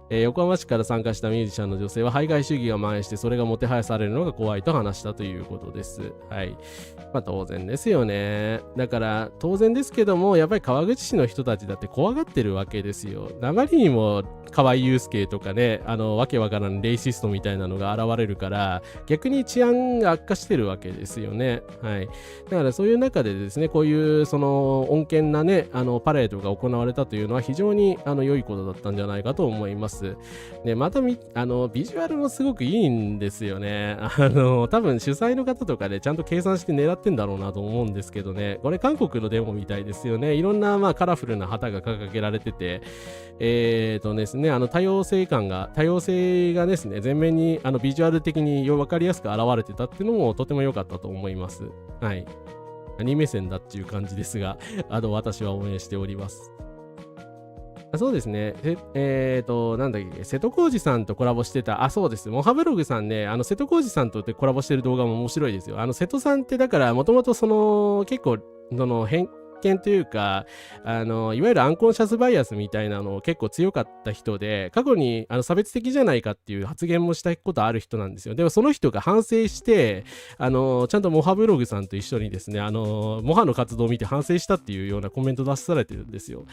横浜市から参加したミュージシャンの女性は排外主義が蔓延してそれがもてはやされるのが怖いと話したということです。はい。当然ですよね。だから当然ですけども、やっぱり川口市の人たちだって怖がってるわけですよ。あまりにも河合祐介とかね、わけわからんレイシストみたいなのが現れるから、逆に治安が悪化してるわけですよね。はい。だからそういう中でですね、こういうその穏健なね、パレードが行われたというのは非常に良いことだったんじゃないかと思います。ね、またビジュアルもすごくいいんですよね。多分主催の方とかでちゃんと計算して狙ってんだろうなと思うんですけどね。これ韓国のデモみたいですよね。いろんなカラフルな旗が掲げられてて、ですね、多様性がですね、前面にビジュアル的に分かりやすく現れてたっていうのもとても良かったと思います。はい。アニメ線だっていう感じですが、私は応援しております。そうですね。なんだっけ、瀬戸康史さんとコラボしてた、そうです。モハブログさんね、瀬戸康史さんとコラボしてる動画も面白いですよ。瀬戸さんってだから、もともと結構、偏見というか、いわゆるアンコンシャスバイアスみたいなの結構強かった人で、過去に差別的じゃないかっていう発言もしたことある人なんですよ。でもその人が反省して、ちゃんとモハブログさんと一緒にですね、モハの活動を見て反省したっていうようなコメント出されてるんですよ。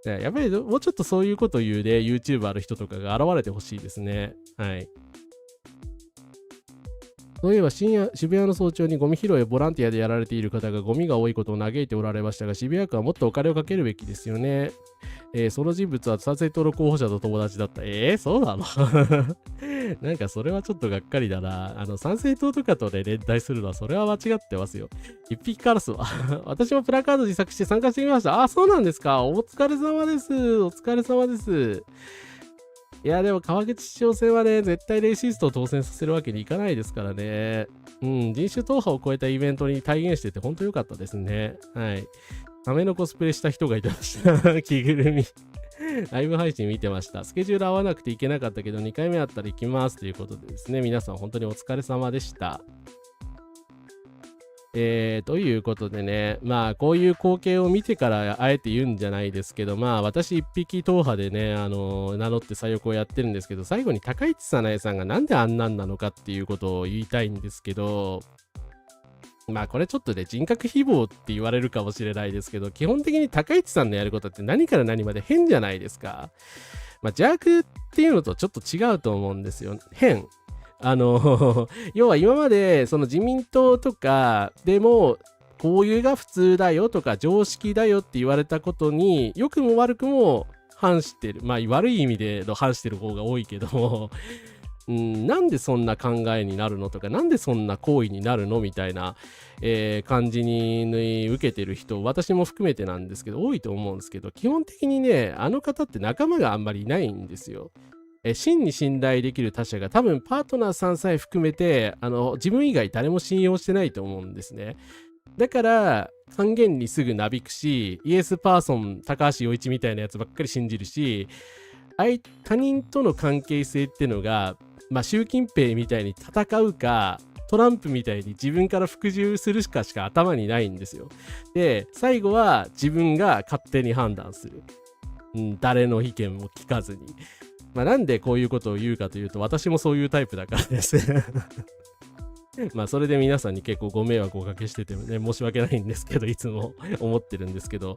やっぱりもうちょっとそういうこと言うで YouTuber の人とかが現れてほしいですね。はい。そういえば渋谷の早朝にゴミ拾いをボランティアでやられている方がゴミが多いことを嘆いておられましたが、渋谷区はもっとお金をかけるべきですよね。その人物は参政党の候補者と友達だった。そうなのなんかそれはちょっとがっかりだな。参政党とかとね、連帯するのはそれは間違ってますよ。一匹カラスは。私もプラカード自作して参加してみました。そうなんですか。お疲れ様です。お疲れ様です。いや、でも川口市長選はね、絶対レイシストを当選させるわけにいかないですからね。人種党派を超えたイベントに体現してて本当良かったですね。はい。サメのコスプレした人がいてました。着ぐるみ。ライブ配信見てました。スケジュール合わなくて行けなかったけど、2回目あったら行きますということでですね、皆さん本当にお疲れ様でした。ということでね、こういう光景を見てからあえて言うんじゃないですけど、私一匹党派でね、名乗って左翼をやってるんですけど、最後に高市早苗さんがなんであんなんなのかっていうことを言いたいんですけど、これちょっとね、人格誹謗って言われるかもしれないですけど、基本的に高市さんのやることって何から何まで変じゃないですか。邪悪っていうのとちょっと違うと思うんですよ。変。要は今までその自民党とかでもこういうが普通だよとか常識だよって言われたことに良くも悪くも反してる。悪い意味での反してる方が多いけども、なんでそんな考えになるのとか、なんでそんな行為になるのみたいな、感じに受けてる人、私も含めてなんですけど、多いと思うんですけど、基本的にね、あの方って仲間があんまりいないんですよ。真に信頼できる他者が多分パートナーさんさえ含めて自分以外誰も信用してないと思うんですね。だから還元にすぐなびくし、イエスパーソン高橋陽一みたいなやつばっかり信じるし、他人との関係性ってのが、習近平みたいに戦うかトランプみたいに自分から服従するしか頭にないんですよ。で、最後は自分が勝手に判断する。誰の意見も聞かずに。まあ、なんでこういうことを言うかというと、私もそういうタイプだからですね。まあ、それで皆さんに結構ご迷惑をおかけしててね、申し訳ないんですけど、いつも思ってるんですけど、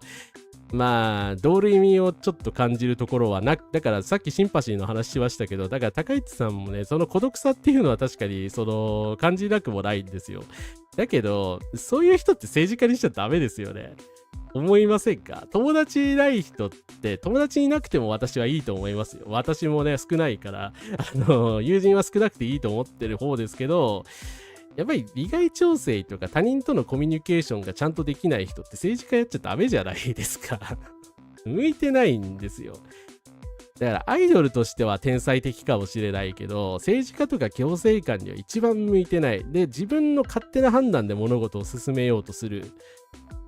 まあ、同類味をちょっと感じるところはだからさっきシンパシーの話しましたけど、だから高市さんもね、その孤独さっていうのは確かに、感じなくもないんですよ。だけど、そういう人って政治家にしちゃダメですよね。思いませんか？友達いない人って、友達いなくても私はいいと思いますよ。私もね、少ないから、友人は少なくていいと思ってる方ですけど、やっぱり利害調整とか他人とのコミュニケーションがちゃんとできない人って政治家やっちゃダメじゃないですか。向いてないんですよ。だからアイドルとしては天才的かもしれないけど、政治家とか行政官には一番向いてない。で、自分の勝手な判断で物事を進めようとするっ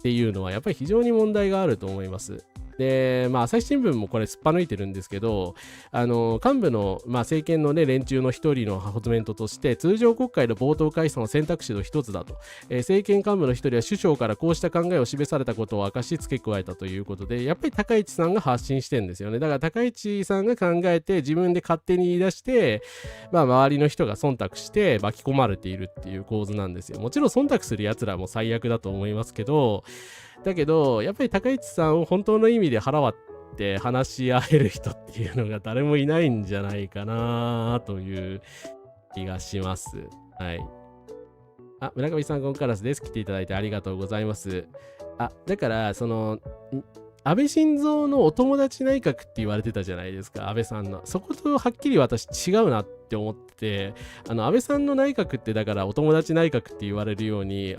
ていうのはやっぱり非常に問題があると思います。で、まあ、朝日新聞もこれすっぱ抜いてるんですけど、幹部の、まあ、政権のね、連中の一人のコメントとして、通常国会の冒頭解散は選択肢の一つだと。政権幹部の一人は首相からこうした考えを示されたことを明かし付け加えたということで、やっぱり高市さんが発信してるんですよね。だから高市さんが考えて自分で勝手に言い出して、まあ、周りの人が忖度して巻き込まれているっていう構図なんですよ。もちろん忖度する奴らも最悪だと思いますけど、だけど、やっぱり高市さんを本当の意味で腹割って話し合える人っていうのが誰もいないんじゃないかなという気がします。はい。あ、村上さん、ゴンカラスです。来ていただいてありがとうございます。だから、安倍晋三のお友達内閣って言われてたじゃないですか、安倍さんの。そことはっきり私違うなって思ってて、安倍さんの内閣ってだからお友達内閣って言われるように、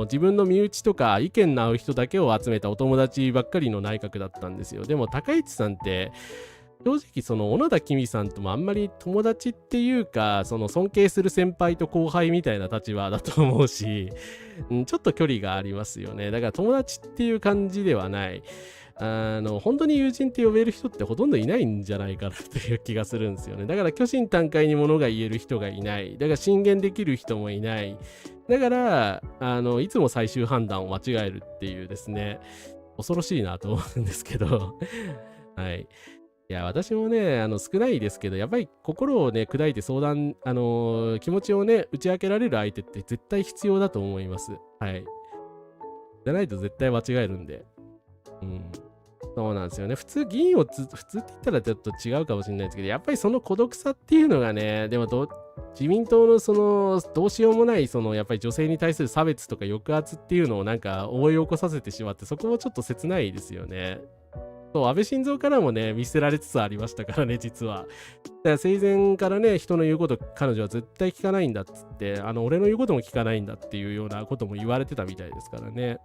自分の身内とか意見の合う人だけを集めたお友達ばっかりの内閣だったんですよ。でも高市さんって、正直小野田公美さんともあんまり友達っていうか、尊敬する先輩と後輩みたいな立場だと思うし、ちょっと距離がありますよね。だから友達っていう感じではない。本当に友人って呼べる人ってほとんどいないんじゃないかなという気がするんですよね。だから虚心坦懐に物が言える人がいない。だから進言できる人もいない。だから、いつも最終判断を間違えるっていうですね、恐ろしいなと思うんですけど、はい。いや、私もね、少ないですけど、やっぱり心をね、砕いて相談、気持ちをね、打ち明けられる相手って絶対必要だと思います。はい。じゃないと絶対間違えるんで。そうなんですよね。普通って言ったらちょっと違うかもしれないですけど、やっぱりその孤独さっていうのがね、でも自民党のどうしようもないやっぱり女性に対する差別とか抑圧っていうのをなんか思い起こさせてしまって、そこもちょっと切ないですよね。そう、安倍晋三からもね、見捨てられつつありましたからね、実は。だから生前からね、人の言うこと彼女は絶対聞かないんだっつって、俺の言うことも聞かないんだっていうようなことも言われてたみたいですからね。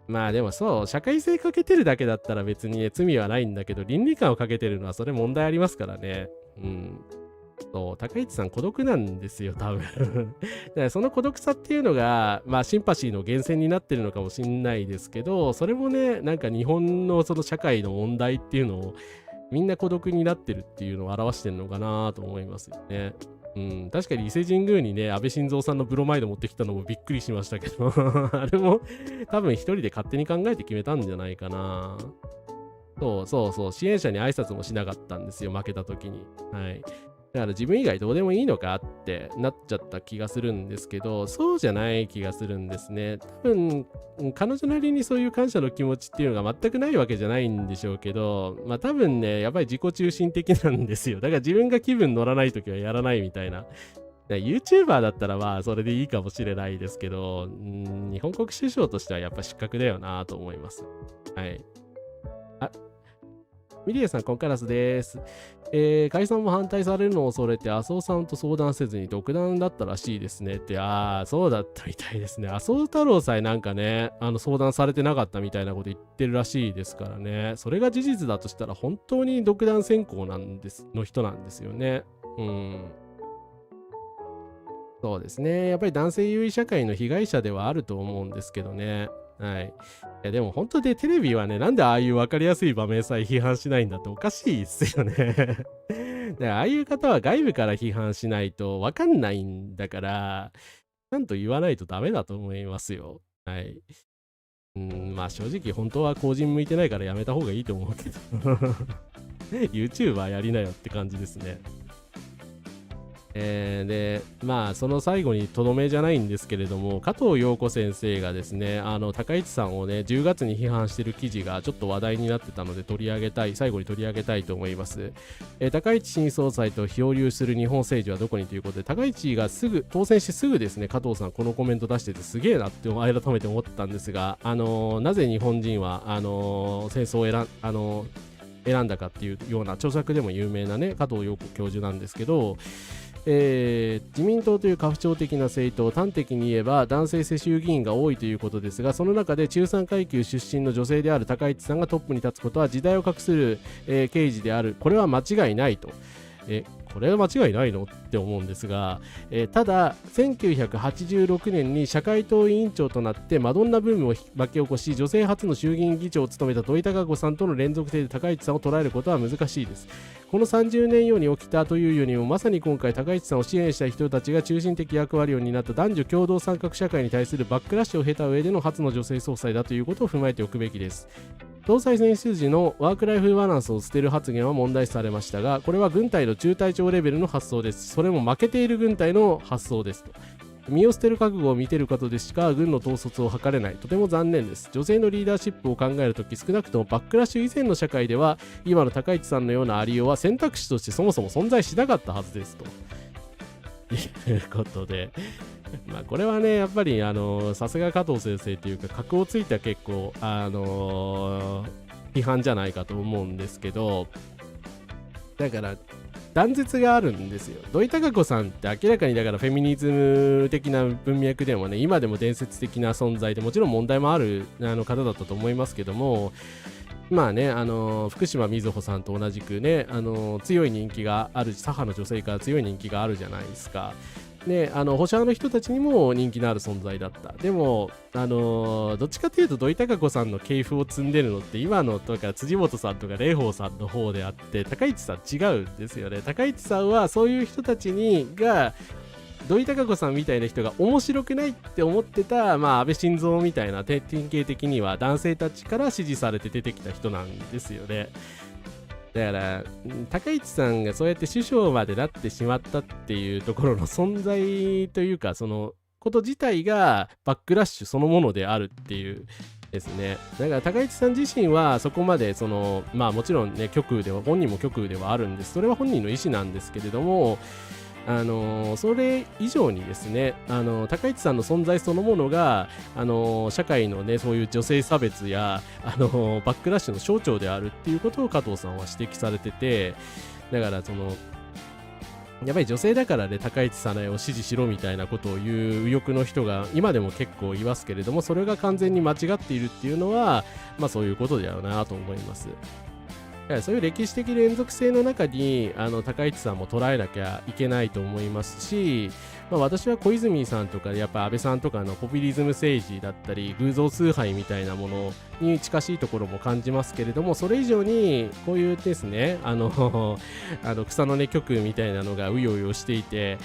まあでもそう、社会性欠けてるだけだったら別にね、罪はないんだけど、倫理観を欠けてるのはそれ問題ありますからね。そう、高市さん孤独なんですよ、多分。だからその孤独さっていうのが、まあシンパシーの源泉になってるのかもしんないですけど、それもね、なんか日本の社会の問題っていうのを、みんな孤独になってるっていうのを表してるのかなと思いますよね。確かに伊勢神宮にね、安倍晋三さんのブロマイド持ってきたのもびっくりしましたけど、あれも多分一人で勝手に考えて決めたんじゃないかな。そう、支援者に挨拶もしなかったんですよ、負けた時に。はい。だから自分以外どうでもいいのかってなっちゃった気がするんですけど、そうじゃない気がするんですね。多分、彼女なりにそういう感謝の気持ちっていうのが全くないわけじゃないんでしょうけど、まあ多分ね、やっぱり自己中心的なんですよ。だから自分が気分乗らないときはやらないみたいな。YouTuber だったらまあそれでいいかもしれないですけど、日本国首相としてはやっぱ失格だよなと思います。はい。ミリエさん、コンカラスです。解散も反対されるのを恐れて、麻生さんと相談せずに独断だったらしいですねって、そうだったみたいですね。麻生太郎さえなんかね、相談されてなかったみたいなこと言ってるらしいですからね。それが事実だとしたら、本当に独断専行の人なんですよね。そうですね。やっぱり男性優位社会の被害者ではあると思うんですけどね。はい。いやでも本当でテレビはね、なんでああいう分かりやすい場面さえ批判しないんだっておかしいですよね。だからああいう方は外部から批判しないと分かんないんだから、ちゃんと言わないとダメだと思いますよ。はい。まあ正直本当は後人向いてないからやめた方がいいと思うけどYouTuber やりなよって感じですね。でまあその最後にとどめじゃないんですけれども、加藤陽子先生がですね高市さんをね10月に批判してる記事がちょっと話題になってたので最後に取り上げたいと思います。高市新総裁と漂流する日本政治はどこにということで、高市が当選してすぐですね、加藤さんこのコメント出しててすげえなって改めて思ったんですが、なぜ日本人は戦争を選んだかっていうような著作でも有名なね加藤陽子教授なんですけど、自民党という家父長的な政党、端的に言えば男性世襲議員が多いということですが、その中で中産階級出身の女性である高市さんがトップに立つことは時代を画する、刑事である。これは間違いないと。これは間違いないのって思うんですが、ただ1986年に社会党委員長となってマドンナブームを巻き起こし、女性初の衆議院議長を務めた土井孝子さんとの連続性で高市さんを捉えることは難しいです。この30年後に起きたというよりも、まさに今回高市さんを支援した人たちが中心的役割を担った男女共同参画社会に対するバックラッシュを経た上での初の女性総裁だということを踏まえておくべきです。総裁選出時のワークライフバランスを捨てる発言は問題視されましたが、これは軍隊の中隊長レベルの発想です。それも負けている軍隊の発想ですと。身を捨てる覚悟を見ていることでしか軍の統率を図れない。とても残念です。女性のリーダーシップを考えるとき、少なくともバックラッシュ以前の社会では今の高市さんのようなありようは選択肢としてそもそも存在しなかったはずですということで、まあこれはねやっぱりさすが加藤先生というか格をついた結構批判じゃないかと思うんですけど、だから断絶があるんですよ。土井孝子さんって明らかにだからフェミニズム的な文脈でもね、今でも伝説的な存在で、もちろん問題もある方だったと思いますけども、まあね福島みずほさんと同じくね強い人気がある、左派の女性から強い人気があるじゃないですか。で保守派の人たちにも人気のある存在だった。でもどっちかというと土井孝子さんの系譜を積んでるのって今のとか辻元さんとか蓮舫さんの方であって、高市さん違うんですよね。高市さんはそういう人たちが土井孝子さんみたいな人が面白くないって思ってた、まあ、安倍晋三みたいな典型的には男性たちから支持されて出てきた人なんですよね。だから高市さんがそうやって首相までなってしまったっていうところの存在というか、そのこと自体がバックラッシュそのものであるっていうですね。だから高市さん自身はそこまでまあもちろんね本人も極右ではあるんです。それは本人の意思なんですけれども、それ以上にですね高市さんの存在そのものが社会のねそういう女性差別やバックラッシュの象徴であるっていうことを加藤さんは指摘されてて、だからやっぱり女性だからね高市早苗を支持しろみたいなことを言う右翼の人が今でも結構いますけれども、それが完全に間違っているっていうのはまあそういうことだよなと思います。そういう歴史的連続性の中に高市さんも捉えなきゃいけないと思いますし、まあ、私は小泉さんとかやっぱ安倍さんとかのポピュリズム政治だったり偶像崇拝みたいなものに近しいところも感じますけれども、それ以上にこういうですね草の根極右みたいなのがうようよしていて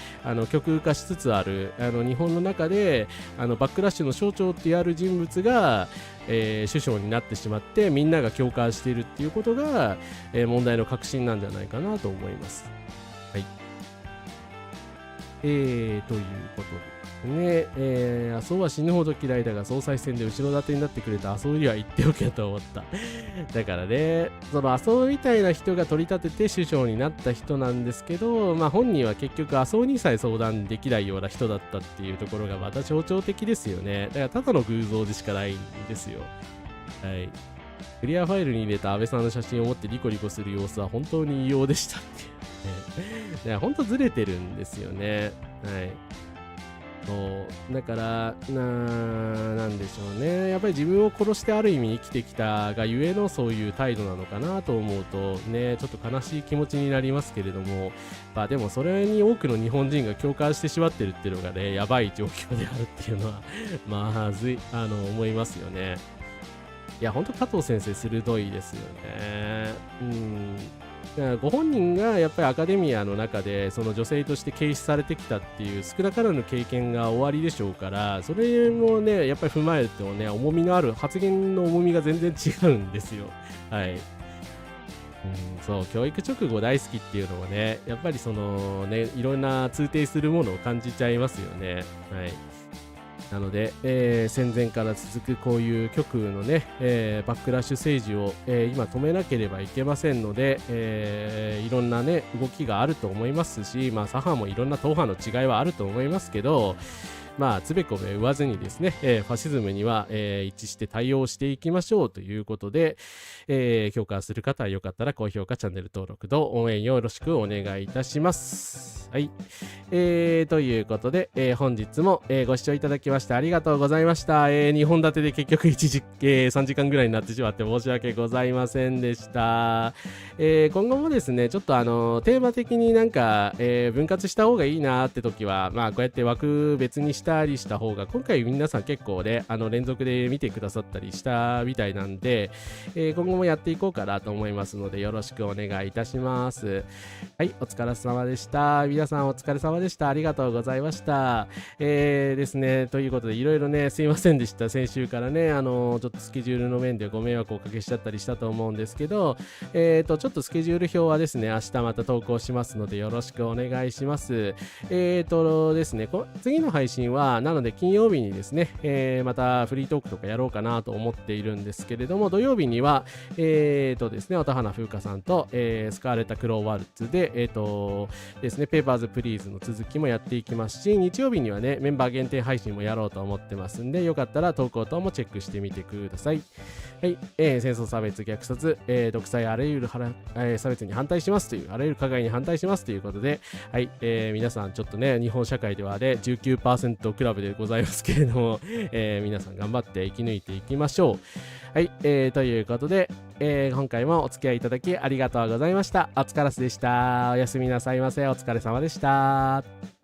極右化しつつある日本の中でバックラッシュの象徴ってやる人物が首相になってしまってみんなが共感しているっていうことが、問題の核心なんじゃないかなと思います。はい。ということでね、麻生は死ぬほど嫌いだが総裁選で後ろ盾になってくれた麻生には言っておけと思った。だからね、その麻生みたいな人が取り立てて首相になった人なんですけど、まあ本人は結局麻生にさえ相談できないような人だったっていうところがまた象徴的ですよね。だからただの偶像でしかないんですよ。はい。クリアファイルに入れた安倍さんの写真を持ってリコリコする様子は本当に異様でしたっていうね。本当ずれてるんですよね。はい。そうだからなんでしょうね。やっぱり自分を殺してある意味生きてきたがゆえのそういう態度なのかなと思うとね、ちょっと悲しい気持ちになりますけれども、まあでもそれに多くの日本人が共感してしまってるっていうのがね、やばい状況であるっていうのはまずい思いますよね。いや本当加藤先生鋭いですよね。だからご本人がやっぱりアカデミアの中でその女性として軽視されてきたっていう少なからぬ経験が終わりでしょうから、それもねやっぱり踏まえてもね、重みのある発言の重みが全然違うんですよ。はい。そう、教育直後大好きっていうのはね、やっぱりそのね、いろんな通底するものを感じちゃいますよね。はい。なので、戦前から続くこういう極右のね、バックラッシュ政治を、今止めなければいけませんので、いろんなね、動きがあると思いますし、まあ、左派もいろんな党派の違いはあると思いますけど、まあ、つべこべ言わずにですね、ファシズムには、一致して対応していきましょうということで、共感する方はよかったら高評価、チャンネル登録と応援よろしくお願いいたします。はい。ということで、本日も、ご視聴いただきましてありがとうございました。2本立てで結局3時間ぐらいになってしまって申し訳ございませんでした。今後もですね、ちょっとテーマ的になんか、分割した方がいいなって時は、まあこうやって枠別にしたりした方が、今回皆さん結構ね、連続で見てくださったりしたみたいなんで、今後もやっていこうかなと思いますので、よろしくお願いいたします。はい、お疲れ様でした。皆さんお疲れ様でした。ありがとうございました。ですね、ということで、いろいろね、すいませんでした。先週からね、ちょっとスケジュールの面でご迷惑をおかけしちゃったりしたと思うんですけど、ちょっとスケジュール表はですね、明日また投稿しますので、よろしくお願いします。ですね、次の配信は、なので金曜日にですね、またフリートークとかやろうかなと思っているんですけれども、土曜日には、ですね、音花風花さんと、スカーレッタ・クローワルツで、ですね、ペーパーズ・プリーズの続きもやっていきますし、日曜日にはね、メンバー限定配信もやろうと思ってますんで、よかったら投稿等もチェックしてみてください。はい、戦争、差別、虐殺、独裁、あらゆる差別に反対しますという、あらゆる加害に反対しますということで、はい、皆さんちょっとね、日本社会ではね、19% クラブでございますけれども、皆さん頑張って生き抜いていきましょう。はい、ということで、今回もお付き合いいただきありがとうございました。お疲れ様でした。おやすみなさいませ。お疲れ様でした。